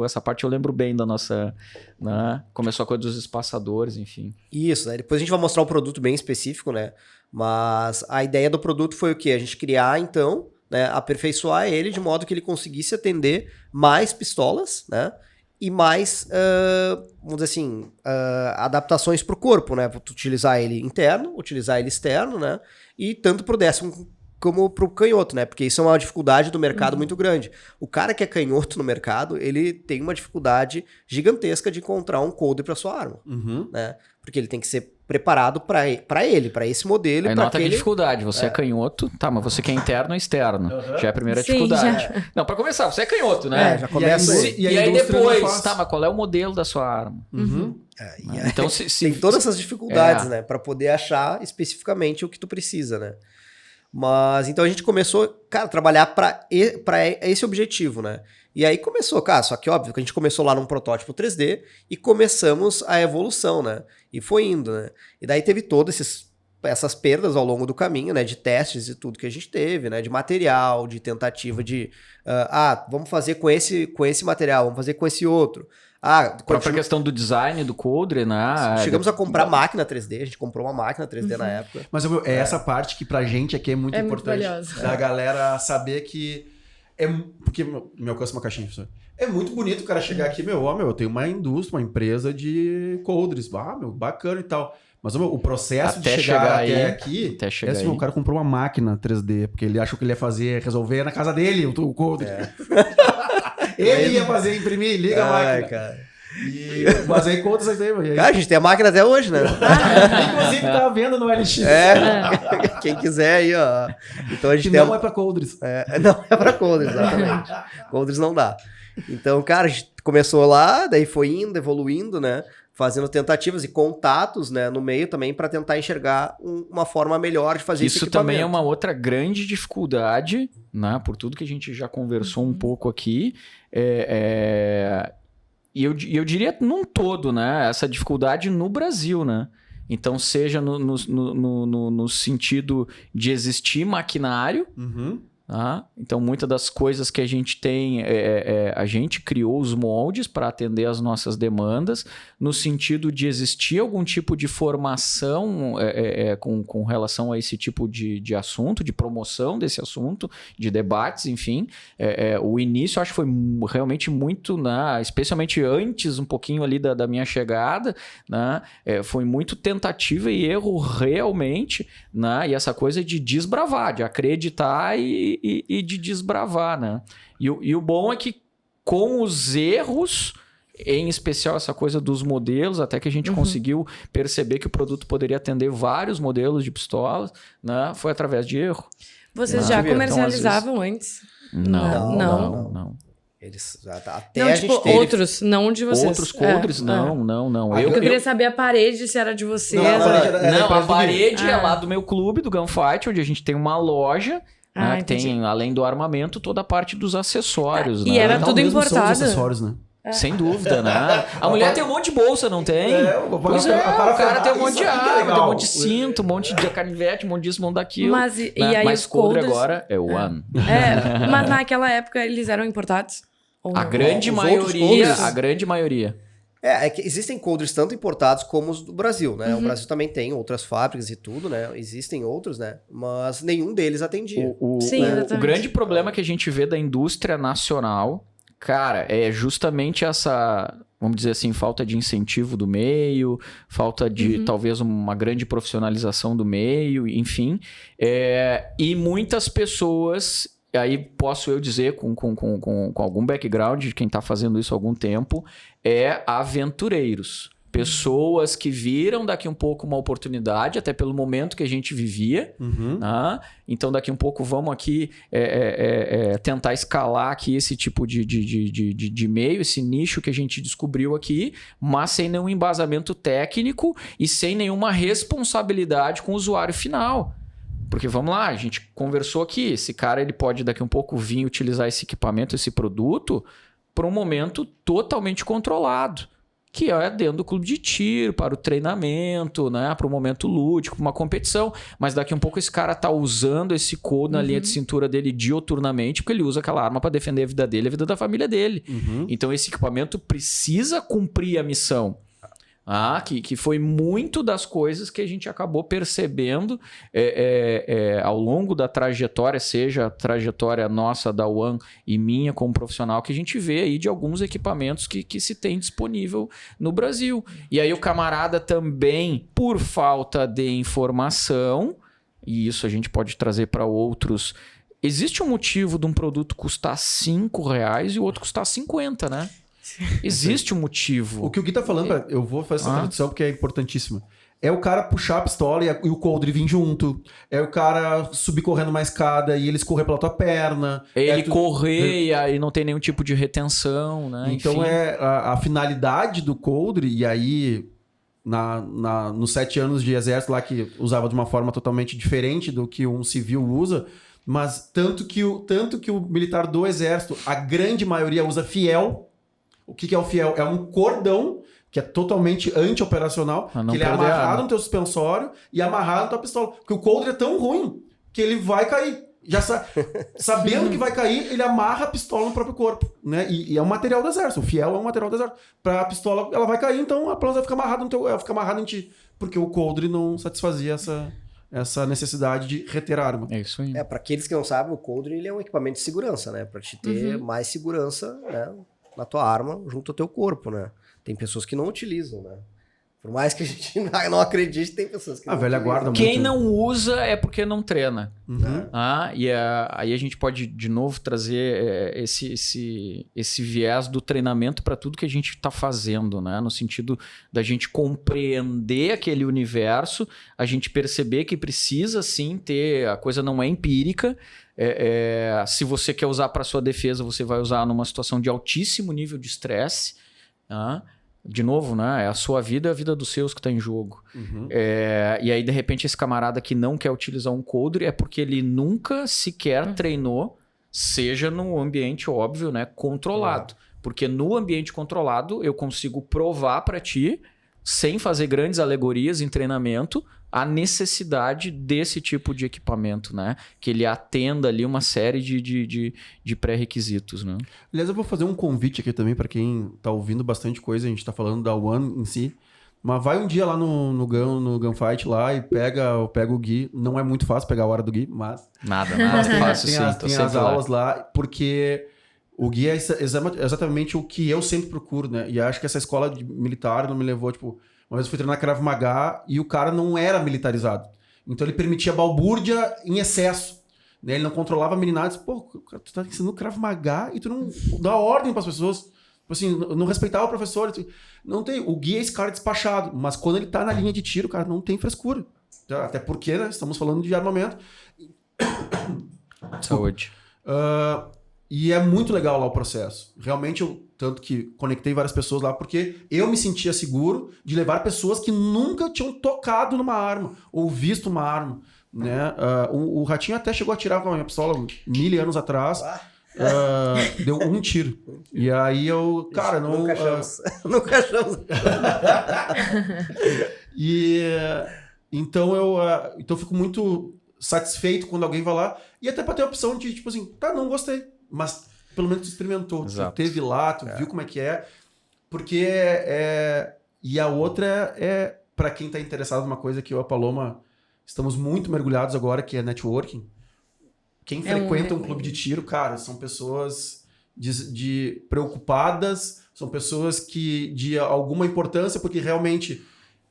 essa parte eu lembro bem da nossa... Né? Começou a coisa dos espaçadores, enfim. Isso, né? Depois a gente vai mostrar um produto bem específico, né? Mas a ideia do produto foi o quê? A gente criar, então, né? Aperfeiçoar ele de modo que ele conseguisse atender mais pistolas, né? E mais, vamos dizer assim, adaptações para o corpo, né? Utilizar ele interno, utilizar ele externo, né? E tanto para o décimo como pro canhoto, né? Porque isso é uma dificuldade do mercado muito grande. O cara que é canhoto no mercado, ele tem uma dificuldade gigantesca de encontrar um coldre para sua arma, né? Porque ele tem que ser preparado para ele, para esse modelo. Aí nota que dificuldade, você é canhoto, tá, mas você quer interno ou externo? Já é a primeira dificuldade. Já. Não, para começar, você é canhoto, né? Já começa e aí depois, tá, mas qual é o modelo da sua arma? Então, tem todas essas dificuldades, né? Para poder achar especificamente o que tu precisa, né? Mas, então a gente começou, cara, a trabalhar para esse objetivo, né? E aí começou, cara, só que óbvio que a gente começou lá num protótipo 3D e começamos a evolução, né? E foi indo, né? E daí teve todos esses essas perdas ao longo do caminho, né, de testes e tudo que a gente teve, né, de material, de tentativa de, vamos fazer com esse material, vamos fazer com esse outro. A própria questão do design do Coldre, né? Chegamos a comprar máquina 3D, a gente comprou uma máquina 3D na época. Mas essa parte que pra gente aqui é muito importante. Muito valiosa. Da galera saber que... Porque me alcança uma caixinha, professor. É muito bonito o cara chegar aqui, eu tenho uma indústria, uma empresa de coldres. Bacana e tal. Mas o processo até de chegar aí, até aqui... até assim, o cara comprou uma máquina 3D, porque ele achou que ele ia resolver na casa dele o coldre. Ele ia fazer, imprimir, liga a máquina. Cara. Mas aí conta isso aí. Cara, a gente tem a máquina até hoje, né? Inclusive tá vendo no LX. Quem quiser aí, ó. Então a gente não é pra coldres. Não é pra coldres, exatamente. Coldres não dá. Então, cara, a gente começou lá, daí foi indo, evoluindo, né? Fazendo tentativas e contatos, né, no meio também para tentar enxergar uma forma melhor de fazer esse equipamento. Isso também é uma outra grande dificuldade, né? Por tudo que a gente já conversou um pouco aqui. E eu diria num todo, né? Essa dificuldade no Brasil, né? Então, seja no sentido de existir maquinário, tá? Então, muitas das coisas que a gente tem, a gente criou os moldes para atender as nossas demandas, no sentido de existir algum tipo de formação com relação a esse tipo de assunto, de promoção desse assunto, de debates, enfim. O início, acho que foi realmente muito, né, especialmente antes, um pouquinho ali da minha chegada, né, foi muito tentativa e erro realmente, né, e essa coisa de desbravar, de acreditar e de desbravar, né? E o bom é que com os erros, em especial essa coisa dos modelos, até que a gente conseguiu perceber que o produto poderia atender vários modelos de pistolas, né? Foi através de erro. Vocês já comercializavam antes? Não. Eles até não, a tipo, gente teve... outros, não de vocês. Outros coldres, não. Eu queria saber a parede, se era de vocês. A parede é lá do meu clube, do Gunfight, onde a gente tem uma loja, né, que tem, além do armamento, toda a parte dos acessórios. E né? era tudo importado. Os acessórios, né? Sem dúvida, né? A mulher tem um monte de bolsa, não tem? O cara tem um monte de arma, tem um monte de cinto, um monte de canivete, um monte disso, um monte daquilo. Mas, e aí mas os coldre coldres... agora é One. Mas naquela época eles eram importados? A grande maioria. É que existem coldres tanto importados como os do Brasil, né? O Brasil também tem outras fábricas e tudo, né? Existem outros, né? Mas nenhum deles atendia. Sim, o grande problema que a gente vê da indústria nacional, cara, é justamente essa, vamos dizer assim, falta de incentivo do meio, falta de talvez uma grande profissionalização do meio, enfim. E muitas pessoas... Aí posso eu dizer, com algum background de quem está fazendo isso há algum tempo, aventureiros. Pessoas que viram daqui um pouco uma oportunidade, até pelo momento que a gente vivia. Né? Então, daqui um pouco vamos aqui tentar escalar aqui esse tipo de meio, esse nicho que a gente descobriu aqui, mas sem nenhum embasamento técnico e sem nenhuma responsabilidade com o usuário final. Porque vamos lá, a gente conversou aqui, esse cara ele pode daqui um pouco vir utilizar esse equipamento, esse produto, para um momento totalmente controlado, que é dentro do clube de tiro, para o treinamento, né, para um momento lúdico, para uma competição. Mas daqui um pouco esse cara está usando esse cold na linha de cintura dele dioturnamente, porque ele usa aquela arma para defender a vida dele e a vida da família dele. Então esse equipamento precisa cumprir a missão. Que foi muito das coisas que a gente acabou percebendo ao longo da trajetória, seja a trajetória nossa da One e minha como profissional, que a gente vê aí de alguns equipamentos que se tem disponível no Brasil. E aí o camarada também, por falta de informação, e isso a gente pode trazer para outros... Existe um motivo de um produto custar R$5 e o outro custar 50, né? Existe um motivo. O que o Gui tá falando, eu vou fazer essa tradução porque é importantíssima. É o cara puxar a pistola e o coldre vir junto. É o cara subir correndo uma escada e ele escorrer pela tua perna. Ele correr e aí não tem nenhum tipo de retenção, né? Então enfim. A finalidade do coldre, e aí nos 7 anos de exército lá que usava de uma forma totalmente diferente do que um civil usa, mas tanto que o militar do exército, a grande maioria usa fiel. O que é o fiel? É um cordão que é totalmente anti-operacional, Pra não que ele é perder a amarrado arma. no teu suspensório e amarrado na tua pistola. Porque o coldre é tão ruim que ele vai cair. Já sabendo que vai cair, ele amarra a pistola no próprio corpo, né? E é um material do exército. O fiel é um material do exército. Pra pistola, ela vai cair, então a plança vai ficar amarrada no teu, ela fica amarrada em ti. Porque o coldre não satisfazia essa necessidade de reter a arma. É isso aí. Pra aqueles que não sabem, o coldre ele é um equipamento de segurança, né? Pra te ter mais segurança, né, na tua arma junto ao teu corpo, né? Tem pessoas que não utilizam, né? Por mais que a gente não acredite, tem pessoas que A não velha utilizam. guarda Quem muito. não usa é porque não treina. Uhum. Aí a gente pode de novo trazer esse viés do treinamento para tudo que a gente está fazendo, né? No sentido da gente compreender aquele universo, a gente perceber que precisa sim ter, a coisa não é empírica. Se você quer usar para sua defesa, você vai usar numa situação de altíssimo nível de estresse. Tá? De novo, né? É a sua vida e a vida dos seus que está em jogo. Uhum. E aí, de repente, esse camarada que não quer utilizar um coldre é porque ele nunca sequer treinou, seja no ambiente, óbvio, né? Controlado. Porque no ambiente controlado, eu consigo provar para ti, sem fazer grandes alegorias em treinamento, a necessidade desse tipo de equipamento, né? Que ele atenda ali uma série de pré-requisitos, né? Aliás, eu vou fazer um convite aqui também para quem tá ouvindo bastante coisa. A gente tá falando da One em si. Mas vai um dia lá no Gunfight lá e pega o Gui. Não é muito fácil pegar a hora do Gui, mas... Nada Tem fácil sim. Tô tem sempre as lá. aulas lá, porque o Gui é exatamente o que eu sempre procuro, né? E acho que essa escola militar não me levou, tipo... Uma vez eu fui treinar Krav Maga e o cara não era militarizado. Então ele permitia balbúrdia em excesso. Né? Ele não controlava a meninada. Disse, pô, tu tá ensinando Krav Maga e tu não dá ordem pras pessoas. Tipo assim, não respeitava o professor. Não tem. O Gui é esse cara despachado. Mas quando ele tá na linha de tiro, cara, não tem frescura. Até porque, né? Estamos falando de armamento. Saúde. E é muito legal lá o processo. Realmente, tanto que conectei várias pessoas lá, porque eu me sentia seguro de levar pessoas que nunca tinham tocado numa arma, ou visto uma arma. Né? O Ratinho até chegou a atirar com a minha pistola 1000 anos atrás. Deu um tiro. E aí eu, cara, não... Nunca achamos. Nunca achamos. Então eu fico muito satisfeito quando alguém vai lá. E até pra ter a opção de, tipo assim, tá, não gostei. Mas pelo menos tu experimentou. Exato. Tu teve lá, tu viu como é que é. Porque E a outra é pra quem tá interessado numa coisa que eu e a Paloma estamos muito mergulhados agora, que é networking. Quem frequenta um clube de tiro, cara, são pessoas preocupadas, são pessoas que de alguma importância, porque realmente,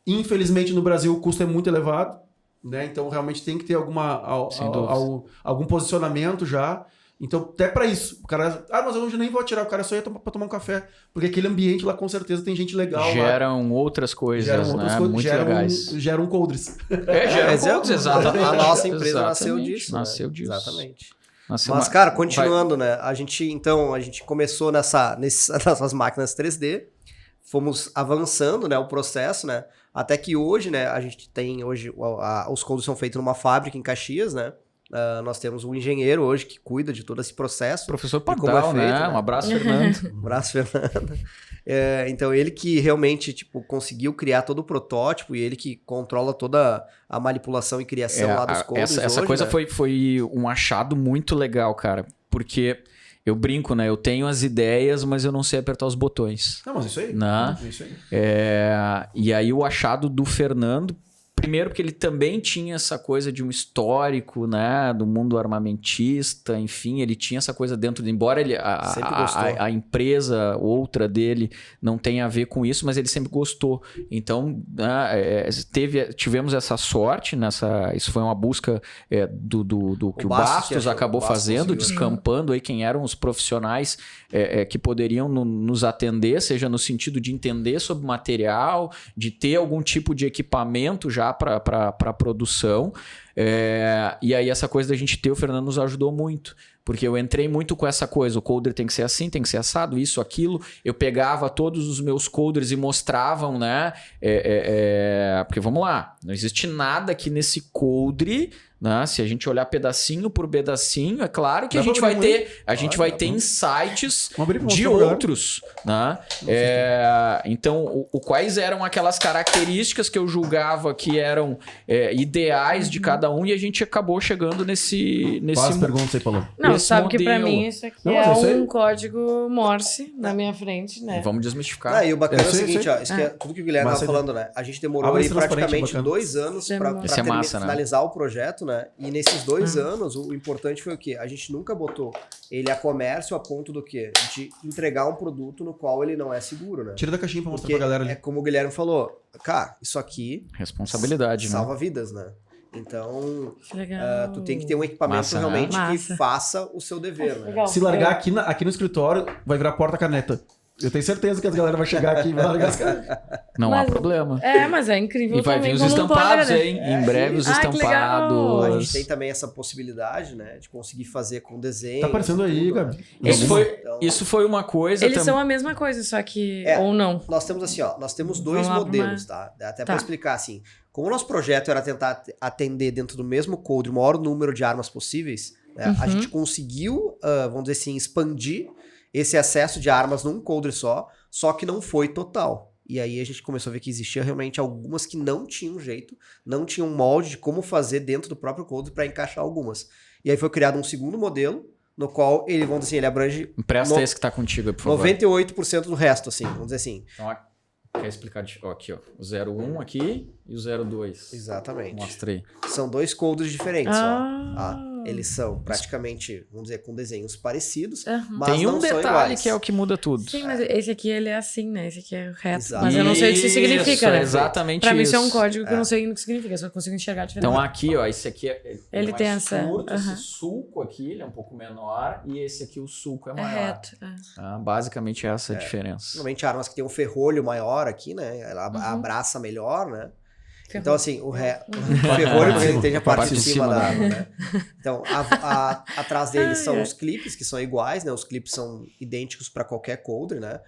infelizmente no Brasil o custo é muito elevado, né? Então realmente tem que ter algum posicionamento já. Então, até pra isso. O cara, mas eu hoje nem vou atirar, o cara só ia pra tomar um café. Porque aquele ambiente lá com certeza tem gente legal. Geram outras coisas, né? Muito legais. Geram coldres. Geram coldres, exatamente. A nossa empresa nasceu Exatamente, disso. Nasceu né? disso. Exatamente. Nasceu Mas, cara, continuando, né? A gente começou nessas máquinas 3D, fomos avançando, né, o processo, né? Até que hoje, né, a gente tem os coldres são feitos numa fábrica em Caxias, né? Nós temos um engenheiro hoje que cuida de todo esse processo. Professor como Pardal, é feito, né? né? Um abraço, Fernando. Um abraço, Fernando. Então, ele que realmente conseguiu criar todo o protótipo e ele que controla toda a manipulação e criação lá dos coldres. Essa hoje, coisa né? foi um achado muito legal, cara. Porque eu brinco, né? Eu tenho as ideias, mas eu não sei apertar os botões. Não, mas isso aí. Né? Isso aí. E aí o achado do Fernando... Primeiro porque ele também tinha essa coisa de um histórico, né, do mundo armamentista, enfim, ele tinha essa coisa dentro de... Embora a empresa outra dele não tenha a ver com isso, mas ele sempre gostou. Então, né, tivemos essa sorte, isso foi uma busca do que o Bastos acabou fazendo, descampando aí quem eram os profissionais que poderiam nos atender, seja no sentido de entender sobre material, de ter algum tipo de equipamento já para produção. E aí essa coisa da gente ter, o Fernando nos ajudou muito. Porque eu entrei muito com essa coisa, o coldre tem que ser assim, tem que ser assado, isso, aquilo. Eu pegava todos os meus coldres e mostravam, né? Porque vamos lá, não existe nada aqui nesse coldre né? Se a gente olhar pedacinho por pedacinho, é claro que Dá a gente pra vai abrir ter, a gente vai ter insights Vamos abrir pra de mostrar pra galera. outros, né? Então, quais eram aquelas características que eu julgava que eram ideais de cada um e a gente acabou chegando nesse Faz as perguntas aí, Paulo. Não, esse sabe que pra modelo. mim isso aqui Não, mas é isso aí- um código Morse na minha frente, né? Vamos desmistificar. E o bacana é o Sim, seguinte, sim. ó, isso que é tudo que o Guilherme Mas tava aí- falando, né? A gente demorou Abre aí esse transparente, praticamente bacana. 2 anos pra Esse é massa, né? finalizar o projeto, né? E nesses 2 anos, o importante foi o quê? A gente nunca botou ele a comércio a ponto do quê? De entregar um produto no qual ele não é seguro, né? Tira da caixinha pra mostrar Porque pra galera ali. é como o Guilherme falou, cara, isso aqui Responsabilidade, né? salva vidas, né? Então, Que legal. tu tem que ter um equipamento Massa, né? realmente que Massa. faça o seu dever, né? Legal. Se largar aqui no escritório, vai virar porta-caneta. Eu tenho certeza que a galera vai chegar aqui e vai largar as canetas. Não há Mas- problema. Mas é incrível E vai também vir os como um estampados, porta- hein? Em breve os Ah, que legal. A gente estampados. tem também essa possibilidade, né? De conseguir fazer com desenho. Tá aparecendo aí, Gabi. Isso foi uma coisa Eles também. são a mesma coisa, só que... É. ou não. Nós temos assim, ó, nós temos 2 Vamos lá pra modelos, tá? Até pra Tá. explicar assim. Como o nosso projeto era tentar atender dentro do mesmo code o maior número de armas possíveis, né, a gente conseguiu, vamos dizer assim, expandir esse acesso de armas num coder só que não foi total. E aí a gente começou a ver que existia realmente algumas que não tinham jeito, não tinham molde de como fazer dentro do próprio code para encaixar algumas. E aí foi criado um segundo modelo, no qual ele, vamos dizer assim, ele abrange Empresta no- esse que tá contigo aí, por favor. 98% do resto, assim, vamos dizer assim. Então, quer explicar? Aqui, ó. O 01 aqui e o 02. Exatamente. Mostra aí. São 2 coders diferentes, Ah. ó. Eles são praticamente, vamos dizer, com desenhos parecidos, Aham. mas Tem não um são detalhe iguais. que é o que muda tudo. Sim, mas esse aqui ele é assim, né? Esse aqui é reto. Exato. Mas eu não sei o que isso significa, Isso, né? é exatamente Pra mim isso. isso é um código que eu não sei o que significa, eu só consigo enxergar diferente. Então aqui, ó, esse aqui Ele mais tem essa- curto, aham. esse sulco aqui, ele é um pouco menor, e esse aqui, o sulco é é maior. reto. Basicamente essa é a diferença. Normalmente armas que tem um ferrolho maior aqui, né? Ela abraça melhor, né? Então, assim, o ferrolho, porque ele tem a parte de cima da arma, né? Então, atrás dele são os clipes, que são iguais, né? Os clipes são idênticos para qualquer coder, né?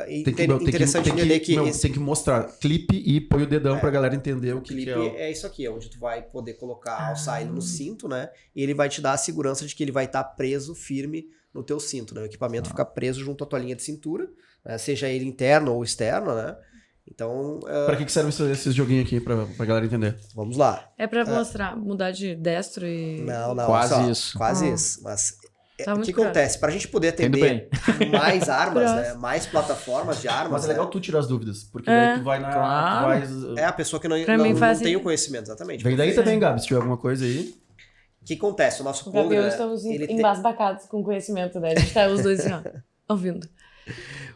Interessante entender que esse tem que mostrar clipe e põe o dedão pra galera entender o que clipe é o... é isso aqui, onde tu vai poder colocar, alçar ele no cinto, né? E ele vai te dar a segurança de que ele vai estar preso firme no teu cinto, né? O equipamento fica preso junto à tua linha de cintura, né? Seja ele interno ou externo, né? Então, Pra que serve esses joguinhos aqui pra galera entender? vamos lá. É pra mostrar, mudar de destro e... Não, Quase só, isso. Quase isso. Mas Tá o muito que claro. acontece? Pra gente poder Indo atender mais armas, Curioso. né? Mais plataformas de armas, Mas é legal né? tu tirar as dúvidas, porque daí tu vai na... Claro. tu vai- É a pessoa que não, Pra não, mim não faz tem assim. o conhecimento, exatamente. Vem daí também, Gabi, se tiver alguma coisa aí. O que acontece? O nosso O Gabi e coder, eu né, estamos ele tem- embasbacados com conhecimento, né? A gente tá os dois assim, ó, ouvindo.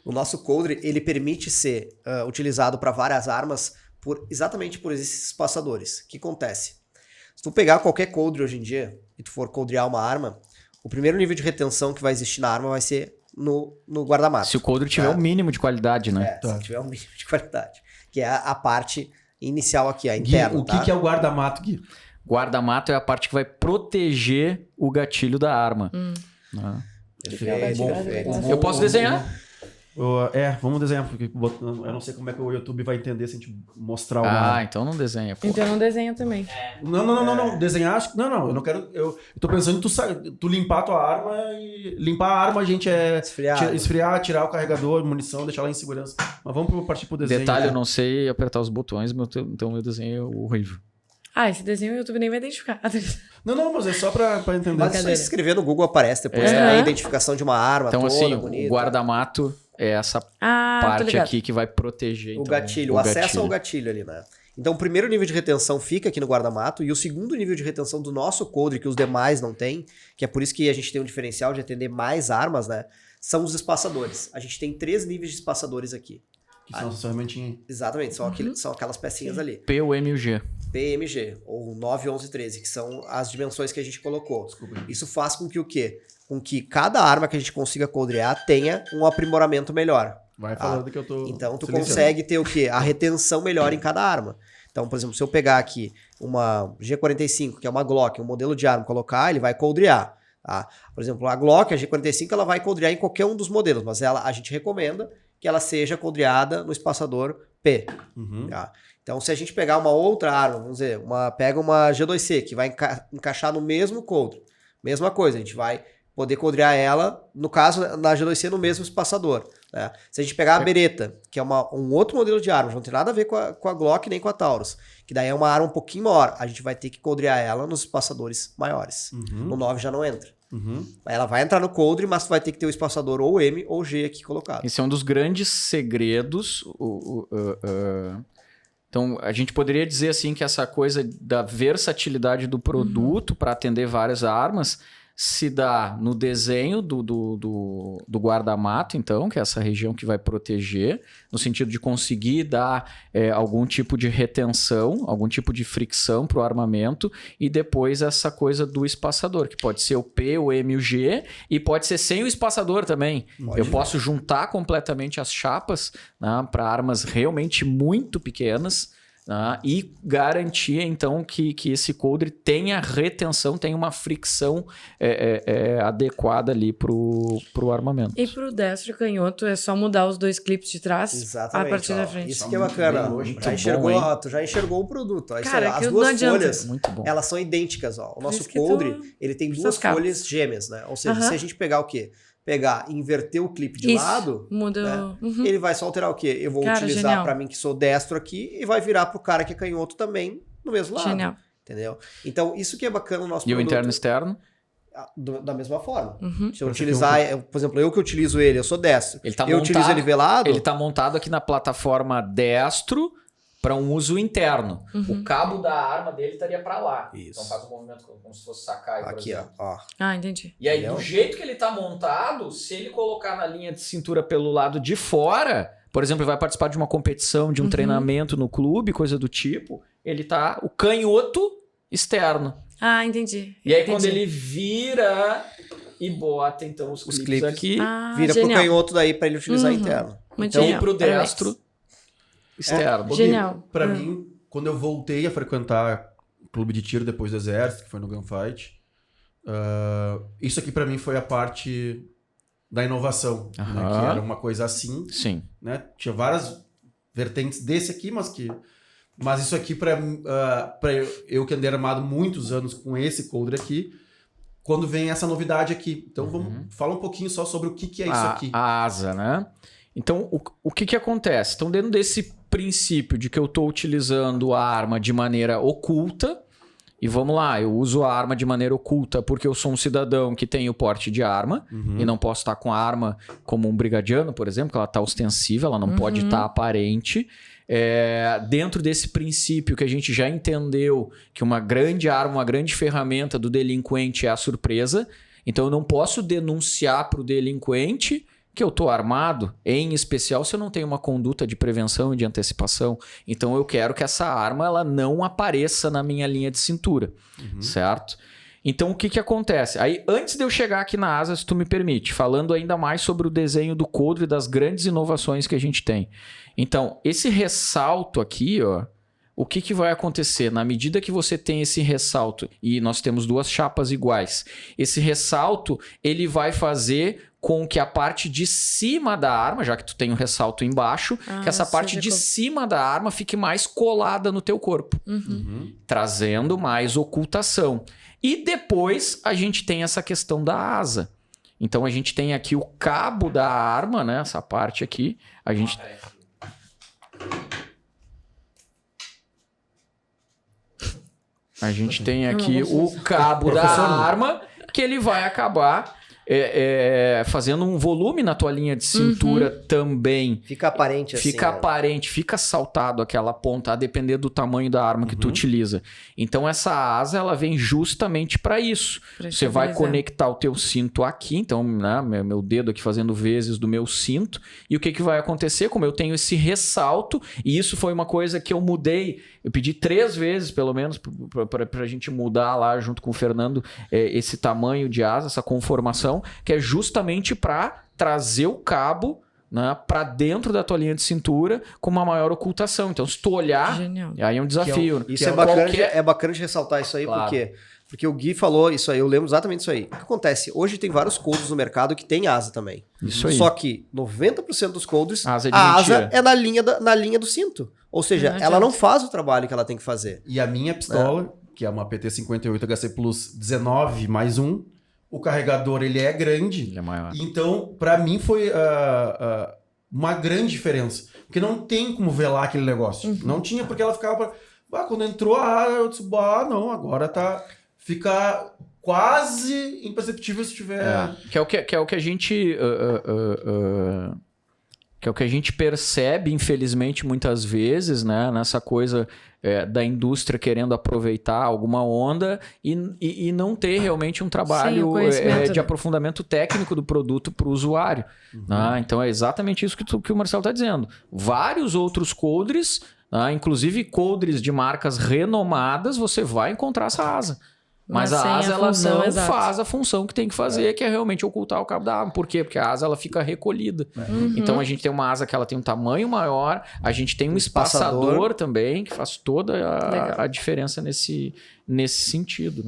o nosso coder, ele permite ser utilizado para várias armas exatamente por esses espaçadores. O que acontece? Se tu pegar qualquer coder hoje em dia e tu for codear uma arma, o primeiro nível de retenção que vai existir na arma vai ser no guarda-mato. Se o coder tiver Tá. o mínimo de qualidade, né? Se tiver um mínimo de qualidade. Que é a parte inicial aqui, a interna, Gui, o tá? que é o guarda-mato, Gui? Guarda-mato é a parte que vai proteger o gatilho da arma. Né? Perfeito. Eu posso desenhar? Vamos desenhar, porque eu não sei como é que o YouTube vai entender se a gente mostrar uma... Então não desenha, pô. Então não desenha também. Não. Desenhar, acho que... Não, eu não quero... Eu tô pensando em tu limpar a tua arma e... Limpar a arma, a gente esfriar, tirar o carregador, munição, deixar ela em segurança. Mas vamos partir pro desenho. Detalhe, né? eu não sei apertar os botões, então meu desenho é horrível. Esse desenho o YouTube nem vai identificar. Não, mas é só pra entender. Mas isso aí, se escrever no Google aparece depois, né? A identificação de uma arma Então, toda, assim, bonita. o guarda-mato é essa Tô parte ligado. aqui que vai proteger O então, gatilho, o acesso ao gatilho ali, né? Então, o primeiro nível de retenção fica aqui no guarda-mato e o segundo nível de retenção do nosso coder, que os demais não têm, que é por isso que a gente tem um diferencial de atender mais armas, né? São os espaçadores. A gente tem 3 níveis de espaçadores aqui. Que são essas ferramentinhas. Exatamente, são aquelas pecinhas ali. P ou M e o G. PMG, ou 9, 11, 13, que são as dimensões que a gente colocou. Isso faz com que o quê? Com que cada arma que a gente consiga codear tenha um aprimoramento melhor. Vai falando que eu tô... Então, tu silenciando. consegue ter o quê? A retenção melhor em cada arma. Então, por exemplo, se eu pegar aqui uma G45, que é uma Glock, um modelo de arma, colocar, ele vai coldrear. Tá? Por exemplo, a Glock, a G45, ela vai coldrear em qualquer um dos modelos, mas a gente recomenda que ela seja coldreada no espaçador P. Uhum. Tá? Então, se a gente pegar uma outra arma, vamos dizer, pega uma G2C, que vai encaixar no mesmo coldre, mesma coisa, a gente vai poder coldrear ela, no caso, na G2C, no mesmo espaçador. Né? Se a gente pegar a Beretta, que é um outro modelo de arma, não tem nada a ver com a Glock nem com a Taurus, que daí é uma arma um pouquinho maior, a gente vai ter que coldrear ela nos espaçadores maiores. No 9 já não entra. Ela vai entrar no coldre, mas tu vai ter que ter o espaçador ou M ou G aqui colocado. Esse é um dos grandes segredos. Então, a gente poderia dizer assim que essa coisa da versatilidade do produto para atender várias armas se dá no desenho do guarda-mato, então, que é essa região que vai proteger, no sentido de conseguir dar algum tipo de retenção, algum tipo de fricção para o armamento, e depois essa coisa do espaçador, que pode ser o P, o M e o G, e pode ser sem o espaçador também. Eu posso juntar completamente as chapas, né, para armas realmente muito pequenas, e garantir, então, que esse coldre tenha retenção, tenha uma fricção adequada ali pro armamento. E pro destro e canhoto é só mudar os 2 clipes de trás Exatamente, a partir ó, da frente. Isso que é bacana. Tu já enxergou o produto. Ó, Cara, as que não duas adianta. folhas, Muito bom. elas são idênticas. Ó. O nosso isso que coldre, ele tem duas capas. folhas gêmeas, né? Ou seja, Aham. se a gente pegar o quê? Pegar e inverter o clipe de Isso, lado, muda. né? Ele vai só alterar o quê? Eu vou Cara, utilizar genial. pra mim que sou destro aqui e vai virar pro cara que é canhoto também no mesmo lado. Genial. Entendeu? Então, isso que é bacana no nosso E o produto. interno e externo? Da mesma forma. Uhum. Se eu utilizar, por exemplo, eu que utilizo ele, eu sou destro. Ele tá eu utilizo ele velado. Ele tá montado aqui na plataforma destro para um uso interno. O cabo da arma dele estaria para lá. Isso. Então faz um movimento como se fosse sacar. Aqui, ó. Ah, entendi. E aí, Entendeu? do jeito que ele tá montado, se ele colocar na linha de cintura pelo lado de fora, por exemplo, ele vai participar de uma competição, de um treinamento no clube, coisa do tipo, ele tá o canhoto externo. Ah, entendi. E aí, Entendi. quando ele vira e bota, então, os clipes aqui, Ah, Vira genial. pro canhoto daí pra ele utilizar Uhum. interno. Muito então, genial. pro Parabéns. destro externo. Rodrigo, Genial. Pra mim, quando eu voltei a frequentar clube de tiro depois do exército, que foi no Gunfight, isso aqui pra mim foi a parte da inovação, né? Aham. Que era uma coisa assim, Sim. né? Tinha várias vertentes desse aqui, mas isso aqui pra eu que andei armado muitos anos com esse coldre aqui, quando vem essa novidade aqui. Então vamos falar um pouquinho só sobre o que é isso aqui. A asa, né? Então, o que acontece? Então, dentro desse princípio de que eu estou utilizando a arma de maneira oculta, e vamos lá, eu uso a arma de maneira oculta porque eu sou um cidadão que tem o porte de arma e não posso estar com a arma como um brigadiano, por exemplo, que ela está ostensiva, ela não pode estar aparente. Dentro desse princípio que a gente já entendeu que uma grande arma, uma grande ferramenta do delinquente é a surpresa, então eu não posso denunciar para o delinquente que eu estou armado, em especial se eu não tenho uma conduta de prevenção e de antecipação. Então eu quero que essa arma ela não apareça na minha linha de cintura, certo? Então o que acontece? Aí antes de eu chegar aqui na asa, se tu me permite, falando ainda mais sobre o desenho do coldre e das grandes inovações que a gente tem. Então esse ressalto aqui, ó, o que vai acontecer? Na medida que você tem esse ressalto, e nós temos duas chapas iguais, esse ressalto ele vai fazer com que a parte de cima da arma, já que tu tem um ressalto embaixo, que essa parte de cima da arma fique mais colada no teu corpo, trazendo mais ocultação. E depois a gente tem essa questão da asa. Então a gente tem aqui o cabo da arma, né? Essa parte aqui, a gente... A gente tem aqui o cabo da arma, que ele vai acabar fazendo um volume na tua linha de cintura também. Fica aparente assim. Fica aparente, fica saltado aquela ponta, a depender do tamanho da arma que tu utiliza. Então essa asa, ela vem justamente para isso. Você vai conectar o teu cinto aqui, então, né, meu dedo aqui fazendo vezes do meu cinto. E o que vai acontecer? Como eu tenho esse ressalto, e isso foi uma coisa que eu mudei, eu pedi 3 vezes, pelo menos, pra gente mudar lá junto com o Fernando esse tamanho de asa, essa conformação, que é justamente para trazer o cabo né, para dentro da tua linha de cintura com uma maior ocultação. Então, se tu olhar, Genial. aí é um desafio. Isso é bacana, Qualquer- é bacana de ressaltar isso aí, Claro. por quê? Porque o Gui falou isso aí, eu lembro exatamente isso aí. O que acontece? Hoje tem vários coldres no mercado que tem asa também. Isso aí. Só que 90% dos coldres, Asa é de a mentira. asa é na linha do cinto. Ou seja, Não ela adianta. não faz o trabalho que ela tem que fazer. E a minha pistola, que é uma PT58 HC Plus 19 mais 1, o carregador ele é grande. Ele é maior. Então, pra mim foi uma grande diferença. Porque não tem como velar aquele negócio. Não tinha, porque ela ficava... quando entrou eu disse, não, agora tá... Fica quase imperceptível se tiver... Que é o que a gente... que é o que a gente percebe, infelizmente, muitas vezes, né? Nessa coisa da indústria querendo aproveitar alguma onda e não ter realmente um Sim, trabalho o conhecimento, de né? aprofundamento técnico do produto para o usuário. Né? Então é exatamente isso que o Marcelo está dizendo. Vários outros coldres, né? Inclusive coldres de marcas renomadas, você vai encontrar essa asa. Mas Mas sem a asa a ela função não exata. faz a função que tem que fazer, que é realmente ocultar o cabo da arma. Por quê? Porque a asa ela fica recolhida. Então a gente tem uma asa que ela tem um tamanho maior, a gente tem um espaçador também, que faz toda a diferença nesse sentido.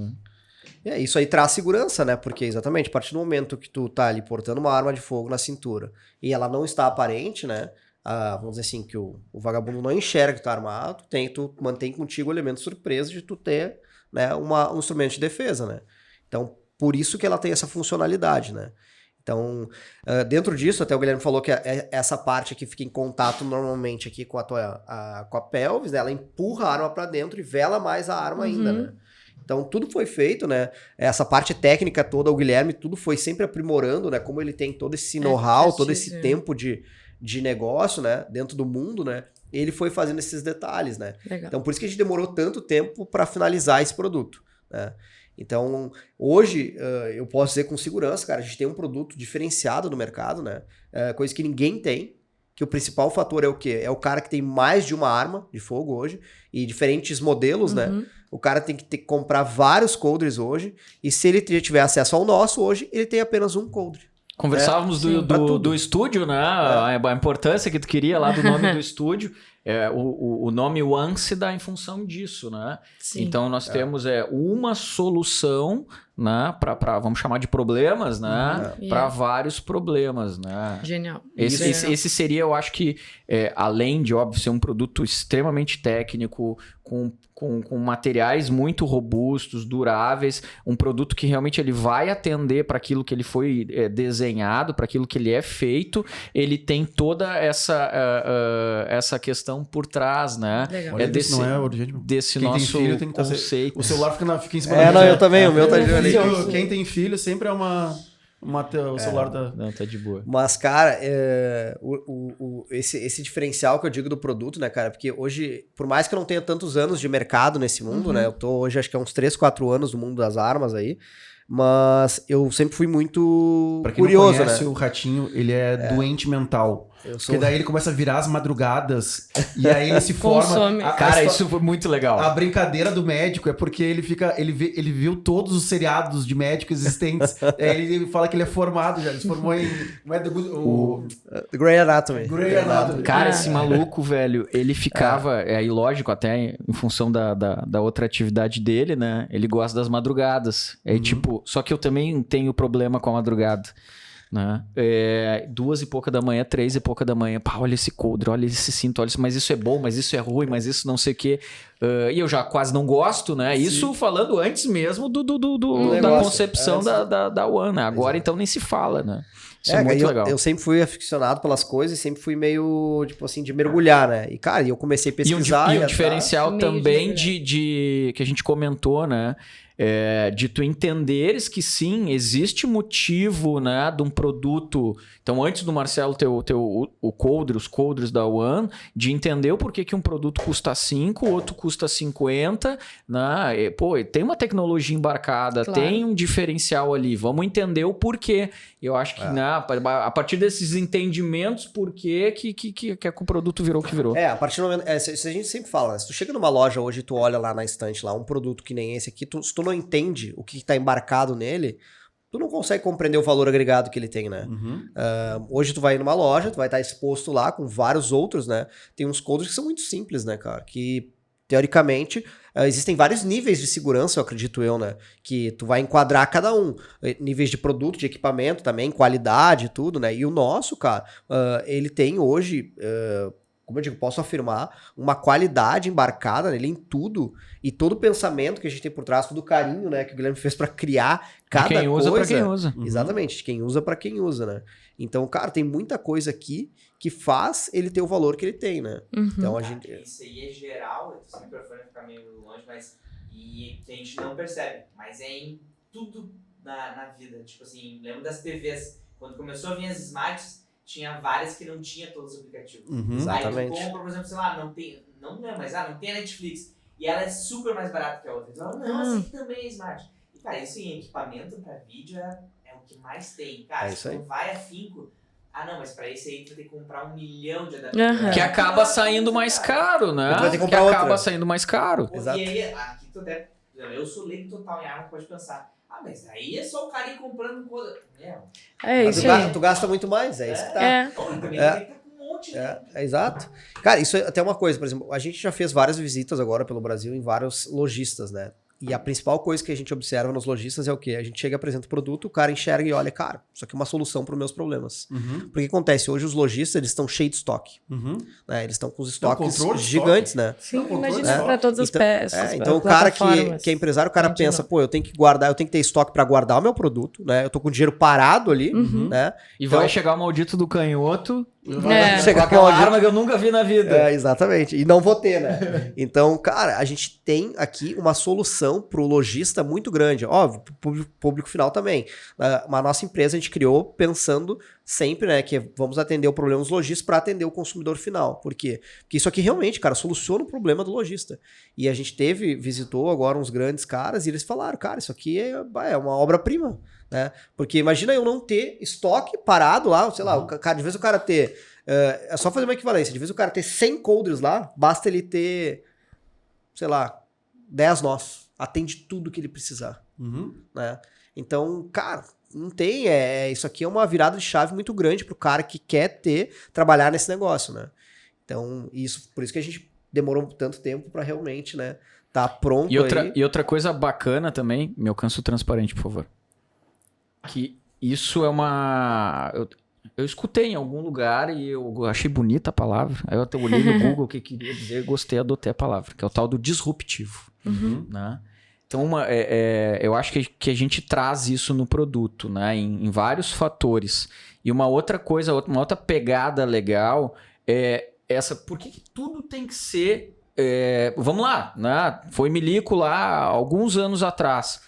Né? Isso aí traz segurança, né? Porque exatamente, a partir do momento que tu tá ali portando uma arma de fogo na cintura e ela não está aparente, né? Vamos dizer assim, que o vagabundo não enxerga que tu tá armado, tu mantém contigo o elemento surpresa de tu ter, né, um instrumento de defesa, né? Então, por isso que ela tem essa funcionalidade, né? Então, dentro disso, até o Guilherme falou que essa parte aqui fica em contato normalmente aqui com a pelvis, né? Ela empurra a arma para dentro e vela mais a arma ainda, né? Então, tudo foi feito, né? Essa parte técnica toda, o Guilherme, tudo foi sempre aprimorando, né? Como ele tem todo esse know-how, todo esse tempo de negócio, né? Dentro do mundo, né? Ele foi fazendo esses detalhes, né? Legal. Então, por isso que a gente demorou tanto tempo para finalizar esse produto, né? Então, hoje, eu posso dizer com segurança, cara, a gente tem um produto diferenciado no mercado, né? Coisa que ninguém tem, que o principal fator é o quê? É o cara que tem mais de uma arma de fogo hoje, e diferentes modelos, né? O cara tem que comprar vários coldres hoje, e se ele tiver acesso ao nosso hoje, ele tem apenas um coldre. Conversávamos do estúdio, né? A importância que tu queria lá do nome do estúdio. O nome One se dá em função disso, né? Sim. Então nós temos uma solução, né? Para vamos chamar de problemas, né? Para vários problemas, né? Genial. Esse seria, eu acho que, além de, óbvio, ser um produto extremamente técnico, com materiais muito robustos, duráveis, um produto que realmente ele vai atender para aquilo que ele foi desenhado, para aquilo que ele é feito, ele tem toda essa questão por trás, né? Legal. Olha, isso não é urgente. Desse Quem tem nosso filho tem que conceito. O celular fica em cima da Não, mesa. eu também, o meu tá de olho aí. Quem tem filho sempre é o celular da... Não, tá de boa. Mas, cara, esse diferencial que eu digo do produto, né, cara? Porque hoje, por mais que eu não tenha tantos anos de mercado nesse mundo, né? Eu tô hoje, acho que há uns 3, 4 anos no mundo das armas aí. Mas eu sempre fui muito Pra quem curioso, não conhece, né? o Ratinho, ele é doente mental. Eu sou- Porque daí ele começa a virar as madrugadas e aí ele se forma... Consome. Cara, isso foi muito legal. A brincadeira do médico é porque ele viu todos os seriados de médico existentes. Aí ele fala que ele é formado já. Ele se formou em... The Grey Anatomy. Grey Anatomy. Cara, esse maluco, velho, ele ficava... Aí, lógico, até em função da outra atividade dele, né? Ele gosta das madrugadas. Tipo... Só que eu também tenho problema com a madrugada. Né? 2 e pouca da manhã, 3 e pouca da manhã. Pá, olha esse coldre, olha esse cinto, olha isso, mas isso é bom, mas isso é ruim, mas isso não sei o quê. E eu já quase não gosto, né? Isso falando antes mesmo da negócio. concepção da One, né? Agora, então, nem se fala, né? Isso é muito legal. Eu sempre fui aficionado pelas coisas e sempre fui meio, tipo assim, de mergulhar, né? E, cara, eu comecei a pesquisar. E um atrás. diferencial Meio de também mergulhar. que a gente comentou, né? De tu entenderes que sim, existe motivo, né, de um produto. Então, antes do Marcelo ter o coldre, os coldres da One, de entender o porquê que um produto custa 5, outro custa 50, né? Tem uma tecnologia embarcada, Claro. tem um diferencial ali. Vamos entender o porquê. Eu acho que, né, a partir desses entendimentos, por que o produto virou o que virou. A partir do momento. Isso a gente sempre fala, né? Se tu chega numa loja hoje e tu olha lá na estante, lá, um produto que nem esse aqui, se tu não entende o que tá embarcado nele, tu não consegue compreender o valor agregado que ele tem, né? Hoje tu vai numa loja, tu vai estar exposto lá com vários outros, né? Tem uns colders que são muito simples, né, cara? Que, teoricamente, existem vários níveis de segurança, eu acredito eu, né? Que tu vai enquadrar cada um. Níveis de produto, de equipamento também, qualidade, tudo, né? E o nosso, cara, ele tem hoje... como eu digo, posso afirmar, uma qualidade embarcada nele em tudo, e todo o pensamento que a gente tem por trás, todo o carinho, né, que o Guilherme fez pra criar cada quem usa coisa. pra quem usa. Exatamente, de quem usa pra quem usa, né? Então, cara, tem muita coisa aqui que faz ele ter o valor que ele tem, né? Então a gente... Isso aí é geral, se o microfone ficar meio longe, mas e que a gente não percebe, mas é em tudo na vida. Tipo assim, lembro das TVs, quando começou a vir as smarts, tinha várias que não tinha todos os aplicativos. Exatamente. Aí tu compra, por exemplo, sei lá, não tem a Netflix. E ela é super mais barata que a outra. Então, não, assim também é smart. E, cara, isso em equipamento pra vídeo é o que mais tem. Cara, isso se aí. tu vai afinco, não, mas pra esse aí tu vai ter que comprar 1 milhão de adaptadores. Que acaba saindo mais caro, né? Tu vai ter que comprar acaba outra. saindo mais caro. Exato. E aí, aqui tu deve... Eu sou leigo total em arma, pode pensar. Mas aí é só o cara ir comprando um coisa. Mas isso aí. tu gasta muito mais, é isso que tá. É. Também tem que estar com um monte, né? Exato. Cara, isso é até uma coisa, por exemplo, a gente já fez várias visitas agora pelo Brasil em vários lojistas, né? E a principal coisa que a gente observa nos lojistas é o quê? A gente chega, apresenta o produto, o cara enxerga e olha, cara, isso aqui é uma solução para os meus problemas. Porque que acontece? Hoje os lojistas, eles estão cheios de estoque. Né? Eles estão com os estoques controle de gigantes, né? Sim, Não, imagina controle, pra todas as Então, peças. então o cara que é empresário, o cara Entendi, pensa, não. pô, eu tenho que guardar, eu tenho que ter estoque para guardar o meu produto, né? Eu tô com o dinheiro parado ali, né? E Então- vai chegar o maldito do canhoto. É. Chegar Com aquela com a arma que eu nunca vi na vida. exatamente. E não vou ter, né? Então, cara, a gente tem aqui uma solução pro lojista muito grande. Óbvio, pro público final também. A nossa empresa a gente criou pensando sempre, né, que vamos atender o problema dos lojistas para atender o consumidor final. Por quê? Porque isso aqui realmente, cara, soluciona o problema do lojista. E a gente visitou agora uns grandes caras e eles falaram, cara, isso aqui é uma obra-prima. Né? Porque imagina eu não ter estoque parado lá, sei lá, de vez o cara ter. É só fazer uma equivalência. De vez o cara ter 100 colders lá, basta ele ter, sei lá, 10 nós. Atende tudo que ele precisar. Né? Então, cara, não tem. Isso aqui é uma virada de chave muito grande pro cara que quer trabalhar nesse negócio, né? Então, por isso que a gente demorou tanto tempo para realmente, né, tá pronto aí. E outra coisa bacana também, me alcança o transparente, por favor. Que isso é uma... Eu escutei em algum lugar e eu achei bonita a palavra. Aí eu até olhei no Google o que queria dizer, gostei, adotei a palavra, que é o tal do disruptivo. Né? Então, eu acho que a gente traz isso no produto, né? Em vários fatores. E uma outra coisa, uma outra pegada legal é essa... Por que tudo tem que ser... vamos lá, né? Foi milico lá alguns anos atrás.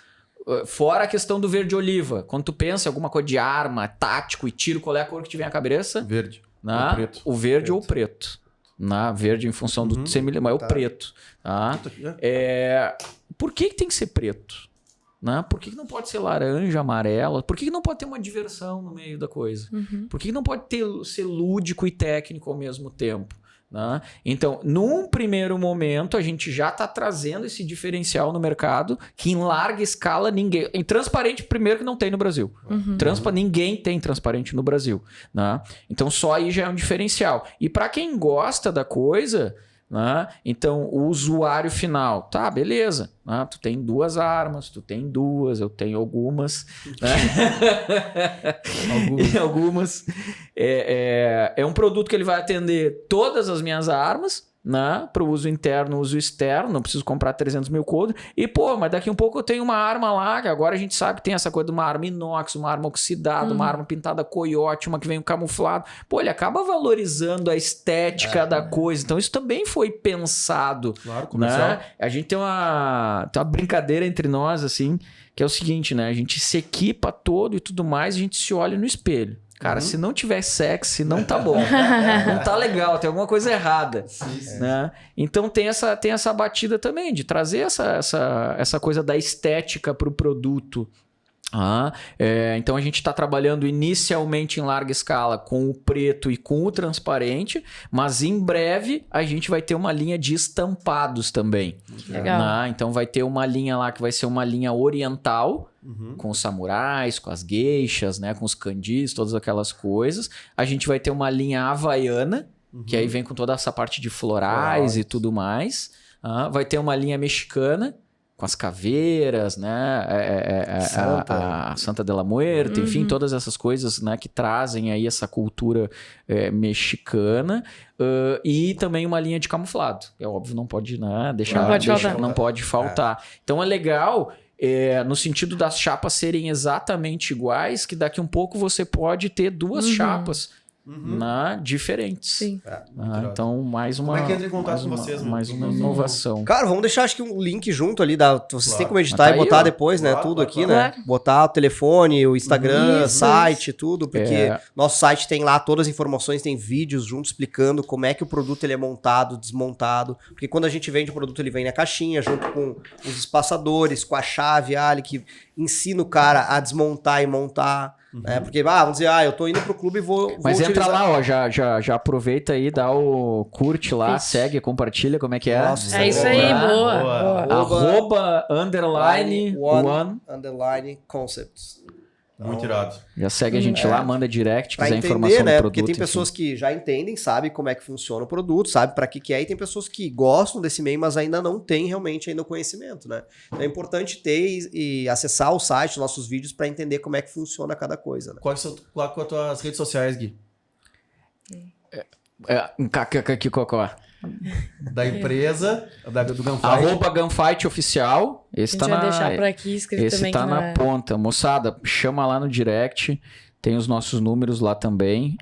Fora a questão do verde oliva. Quando tu pensa em alguma coisa de arma, tático e tiro, qual é a cor que te vem à cabeça? Verde. Né? Ou preto. O verde ou o preto. Né? Verde em função do semilha, mas é o preto. Tá? Por que tem que ser preto? Né? Por que não pode ser laranja, amarela? Por que não pode ter uma diversão no meio da coisa? Por que não pode ser lúdico e técnico ao mesmo tempo? Né? Então, num primeiro momento, a gente já está trazendo esse diferencial no mercado que em larga escala ninguém... Em transparente, primeiro que não tem no Brasil. Ninguém tem transparente no Brasil. Né? Então, só aí já é um diferencial. E para quem gosta da coisa... Né? Então, o usuário final, tá, beleza, né? Tu tem 2 armas, tu tem 2, eu tenho algumas, né? algumas. É um produto que ele vai atender todas as minhas armas, né? Para o uso interno, uso externo, não preciso comprar 300 mil colders. E, mas daqui um pouco eu tenho uma arma lá, que agora a gente sabe que tem essa coisa de uma arma inox, uma arma oxidada, uma arma pintada coiote, uma que vem camuflado. Ele acaba valorizando a estética da coisa. Então, isso também foi pensado. Claro, comercial. Né? A gente tem uma brincadeira entre nós, assim, que é o seguinte, né? A gente se equipa todo e tudo mais, a gente se olha no espelho. Cara, se não tiver sexy, não tá bom. Não tá legal, tem alguma coisa errada. Né? Então tem essa batida também, de trazer essa coisa da estética pro produto. Então a gente está trabalhando inicialmente em larga escala com o preto e com o transparente, mas em breve a gente vai ter uma linha de estampados também. Legal. Então vai ter uma linha lá que vai ser uma linha oriental, com os samurais, com as geishas, né, com os kandis, todas aquelas coisas. A gente vai ter uma linha havaiana, que aí vem com toda essa parte de florais e tudo mais. Vai ter uma linha mexicana, com as caveiras, né? A Santa de la Muerte, enfim, todas essas coisas, né, que trazem aí essa cultura mexicana. E também uma linha de camuflado. É óbvio, não pode, né, não pode faltar. Então é legal, no sentido das chapas serem exatamente iguais, que daqui um pouco você pode ter duas chapas diferentes. Sim. Então, mais uma. Como é que entra em contato com vocês, mano? Mais uma inovação. Cara, vamos deixar acho que um link junto ali. Vocês têm como editar Mas tá e botar aí, ó. depois, né? Claro, tudo claro, aqui, claro. né? Botar o telefone, o Instagram, Isso, site, tudo. Porque É. nosso site tem lá todas as informações, tem vídeos junto explicando como é que o produto ele é montado, desmontado. Porque quando a gente vende o produto, ele vem na caixinha, junto com os espaçadores, com a chave ali, que ensina o cara a desmontar e montar. Né? Porque, vamos dizer, eu tô indo pro clube e vou Mas entra utilizar... lá, ó, já aproveita aí, dá o curte lá, Isso. segue, compartilha, como é que é? Nossa, É isso aí, Boa. boa. @_one Underline concepts. Muito irado. Já segue a gente lá, manda direct, Pra quiser entender, informação né? do produto. Porque tem enfim. pessoas que já entendem, sabem como é que funciona o produto, sabem pra que é, e tem pessoas que gostam desse meio, mas ainda não têm realmente ainda o conhecimento, né? Então é importante ter e acessar o site, nossos vídeos, pra entender como é que funciona cada coisa, né? Quais são as tuas redes sociais, Gui? Aqui, Cocó. Da empresa, do Gunfight. @Gunfight Oficial. A Esse gente tá vai na, deixar por aqui escrito esse também. tá que na não é... ponta. Moçada, chama lá no direct. Tem os nossos números lá também.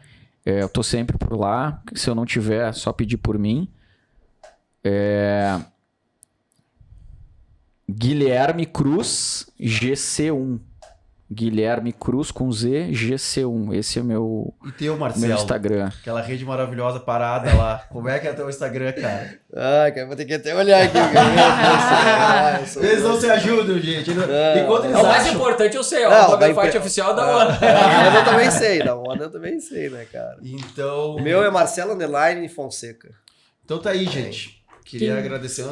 Eu tô sempre por lá. Se eu não tiver, é só pedir por mim. Guilherme Cruz, GC1. Guilherme Cruz com Z, GC1. Esse é meu E teu, Marcelo. Instagram. Aquela rede maravilhosa parada lá. Como é que é teu Instagram, cara? Cara, vou ter que até olhar aqui. Eles não se ajudam, gente. Enquanto eles É o mais acham... importante, eu sei. Não, O da Gunfight empre- Oficial da Da One. Moda eu também sei, da Moda eu também sei, né, cara? Então... O meu é Marcelo Underline Fonseca. Então tá aí, gente. Queria Sim. agradecer.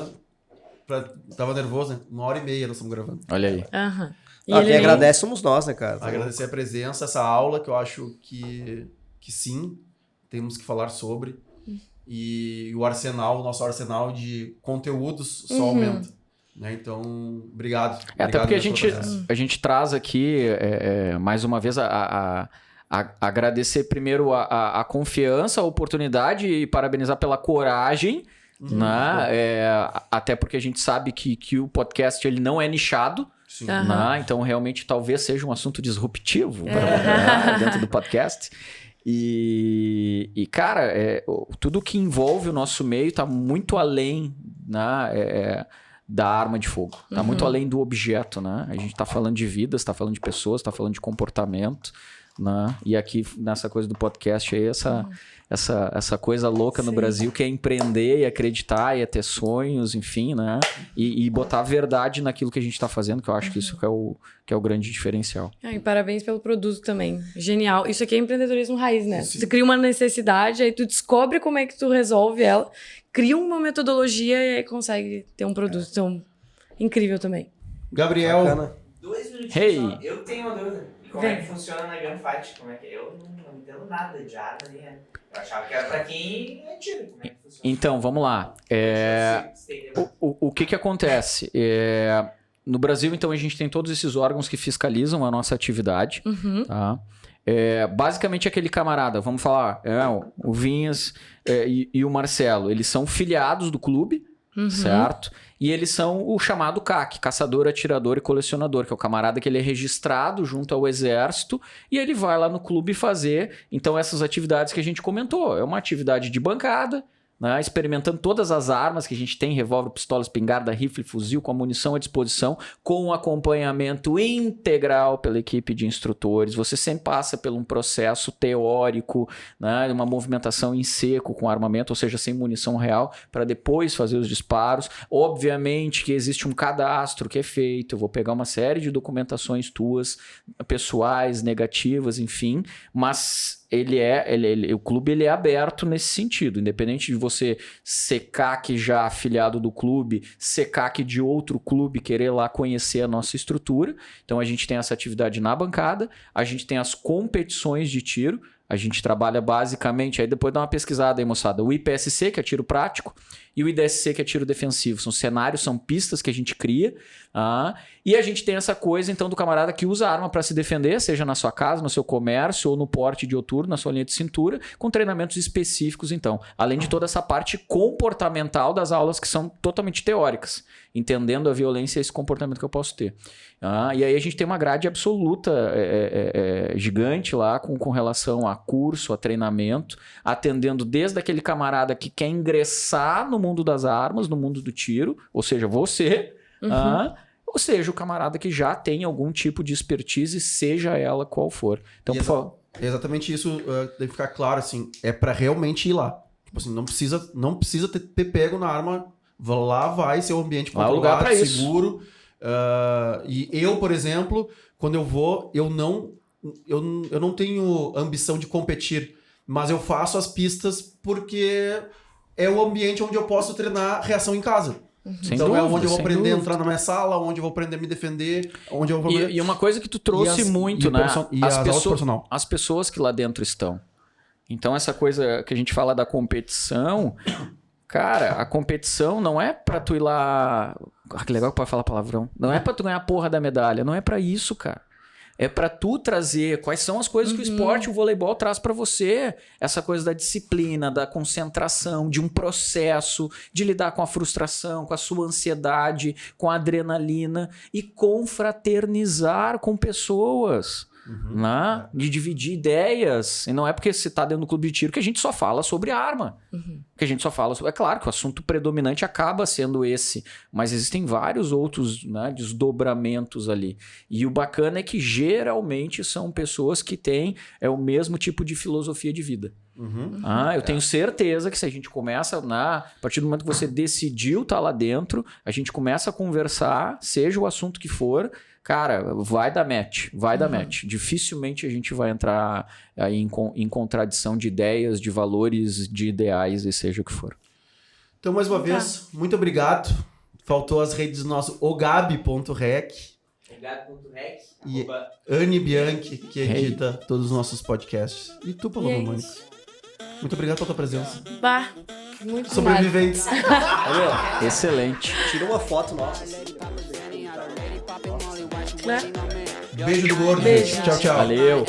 Tava nervoso, né? 1h30 nós estamos gravando. Olha aí. Aham. E Quem ele agradece somos nós, né, cara? Agradecer a presença, essa aula, que eu acho que sim, temos que falar sobre. E o arsenal, o nosso arsenal de conteúdos só aumenta. Né? Então, obrigado. Até Obrigado porque mesmo pela presença. a gente traz aqui, mais uma vez, agradecer primeiro a confiança, a oportunidade e parabenizar pela coragem, né? Até porque a gente sabe que o podcast ele não é nichado. Sim. Né? Então, realmente, talvez seja um assunto disruptivo né? dentro do podcast. E cara, tudo que envolve o nosso meio está muito além né? Da arma de fogo. Está muito além do objeto. Né? A gente está falando de vidas, está falando de pessoas, está falando de comportamento. Né? E aqui, nessa coisa do podcast, aí, essa coisa louca no Brasil que é empreender e acreditar e é ter sonhos, enfim, né? E botar a verdade naquilo que a gente está fazendo, que eu acho que isso que é o grande diferencial. E parabéns pelo produto também. Genial. Isso aqui é empreendedorismo raiz, né? Sim. Tu cria uma necessidade, aí tu descobre como é que tu resolve ela, cria uma metodologia e aí consegue ter um produto. Então, incrível também. Gabriel, Bacana. 2 minutinhos Hey. só. Eu tenho uma dúvida. E como Vem. é que funciona na Gunfight? Como é que... Eu não entendo nada de arma, nem é. Eu achava que era pra quem atira. Como é que funciona? Então, vamos lá. O que acontece? No Brasil, então, a gente tem todos esses órgãos que fiscalizam a nossa atividade. Tá? Basicamente, aquele camarada, vamos falar, o Vinhas e o Marcelo, eles são filiados do clube, certo? E eles são o chamado CAC, Caçador, Atirador e Colecionador, que é o camarada que ele é registrado junto ao Exército e ele vai lá no clube fazer, então, essas atividades que a gente comentou. É uma atividade de bancada, né, experimentando todas as armas que a gente tem, revólver, pistola, espingarda, rifle, fuzil, com a munição à disposição, com um acompanhamento integral pela equipe de instrutores. Você sempre passa por um processo teórico, né, uma movimentação em seco com armamento, ou seja, sem munição real, para depois fazer os disparos. Obviamente que existe um cadastro que é feito, eu vou pegar uma série de documentações tuas, pessoais, negativas, enfim, mas o clube ele é aberto nesse sentido, independente de você ser CAC já afiliado do clube, ser CAC de outro clube, querer lá conhecer a nossa estrutura. Então a gente tem essa atividade na bancada, a gente tem as competições de tiro, a gente trabalha basicamente, aí depois dá uma pesquisada aí, moçada, o IPSC, que é tiro prático, e o IDSC, que é tiro defensivo. São cenários, são pistas que a gente cria. E a gente tem essa coisa, então, do camarada que usa a arma para se defender, seja na sua casa, no seu comércio, ou no porte de outuro, na sua linha de cintura, com treinamentos específicos, então. Além de toda essa parte comportamental das aulas, que são totalmente teóricas, entendendo a violência e esse comportamento que eu posso ter. E aí a gente tem uma grade absoluta gigante lá com relação a curso, a treinamento, atendendo desde aquele camarada que quer ingressar no mundo das armas, no mundo do tiro, ou seja, você, ou seja, o camarada que já tem algum tipo de expertise, seja ela qual for. Então, por favor. Exatamente isso, deve ficar claro, assim, é pra realmente ir lá. Tipo assim, não precisa ter pego na arma, lá vai ser um ambiente controlado, seguro. E eu, por exemplo, quando eu vou, eu não tenho ambição de competir, mas eu faço as pistas porque é o ambiente onde eu posso treinar reação em casa. Então é onde eu vou aprender a entrar na minha sala, onde eu vou aprender a me defender, onde eu vou aprender... E uma coisa que tu trouxe muito, né? As pessoas que lá dentro estão. Então essa coisa que a gente fala da competição, cara, a competição não é pra tu ir lá... que legal que pode falar palavrão. Não é pra tu ganhar a porra da medalha, não é pra isso, cara. É pra tu trazer quais são as coisas que o esporte, o voleibol traz pra você. Essa coisa da disciplina, da concentração, de um processo, de lidar com a frustração, com a sua ansiedade, com a adrenalina e confraternizar com pessoas. Né? De dividir ideias. E não é porque você tá dentro do clube de tiro que a gente só fala sobre arma. Que a gente só fala sobre... É claro que o assunto predominante acaba sendo esse, mas existem vários outros, né, desdobramentos ali. E o bacana é que geralmente são pessoas que têm o mesmo tipo de filosofia de vida. Eu tenho certeza que se a gente começa, a partir do momento que você decidiu estar lá dentro, a gente começa a conversar, seja o assunto que for, cara, vai dar match. Dificilmente a gente vai entrar aí em contradição de ideias, de valores, de ideais, e seja o que for. Então, mais uma vez, muito obrigado. Faltou as redes do nosso ogabi.rec. Ogabi.rec. E Anne Bianchi, que edita todos os nossos podcasts. E tu, Paloma Mônica. Muito obrigado pela tua presença. Muito Sobreviventes. Excelente. Tira uma foto nossa. Beijo do gordo. Beijo. Tchau, tchau. Valeu.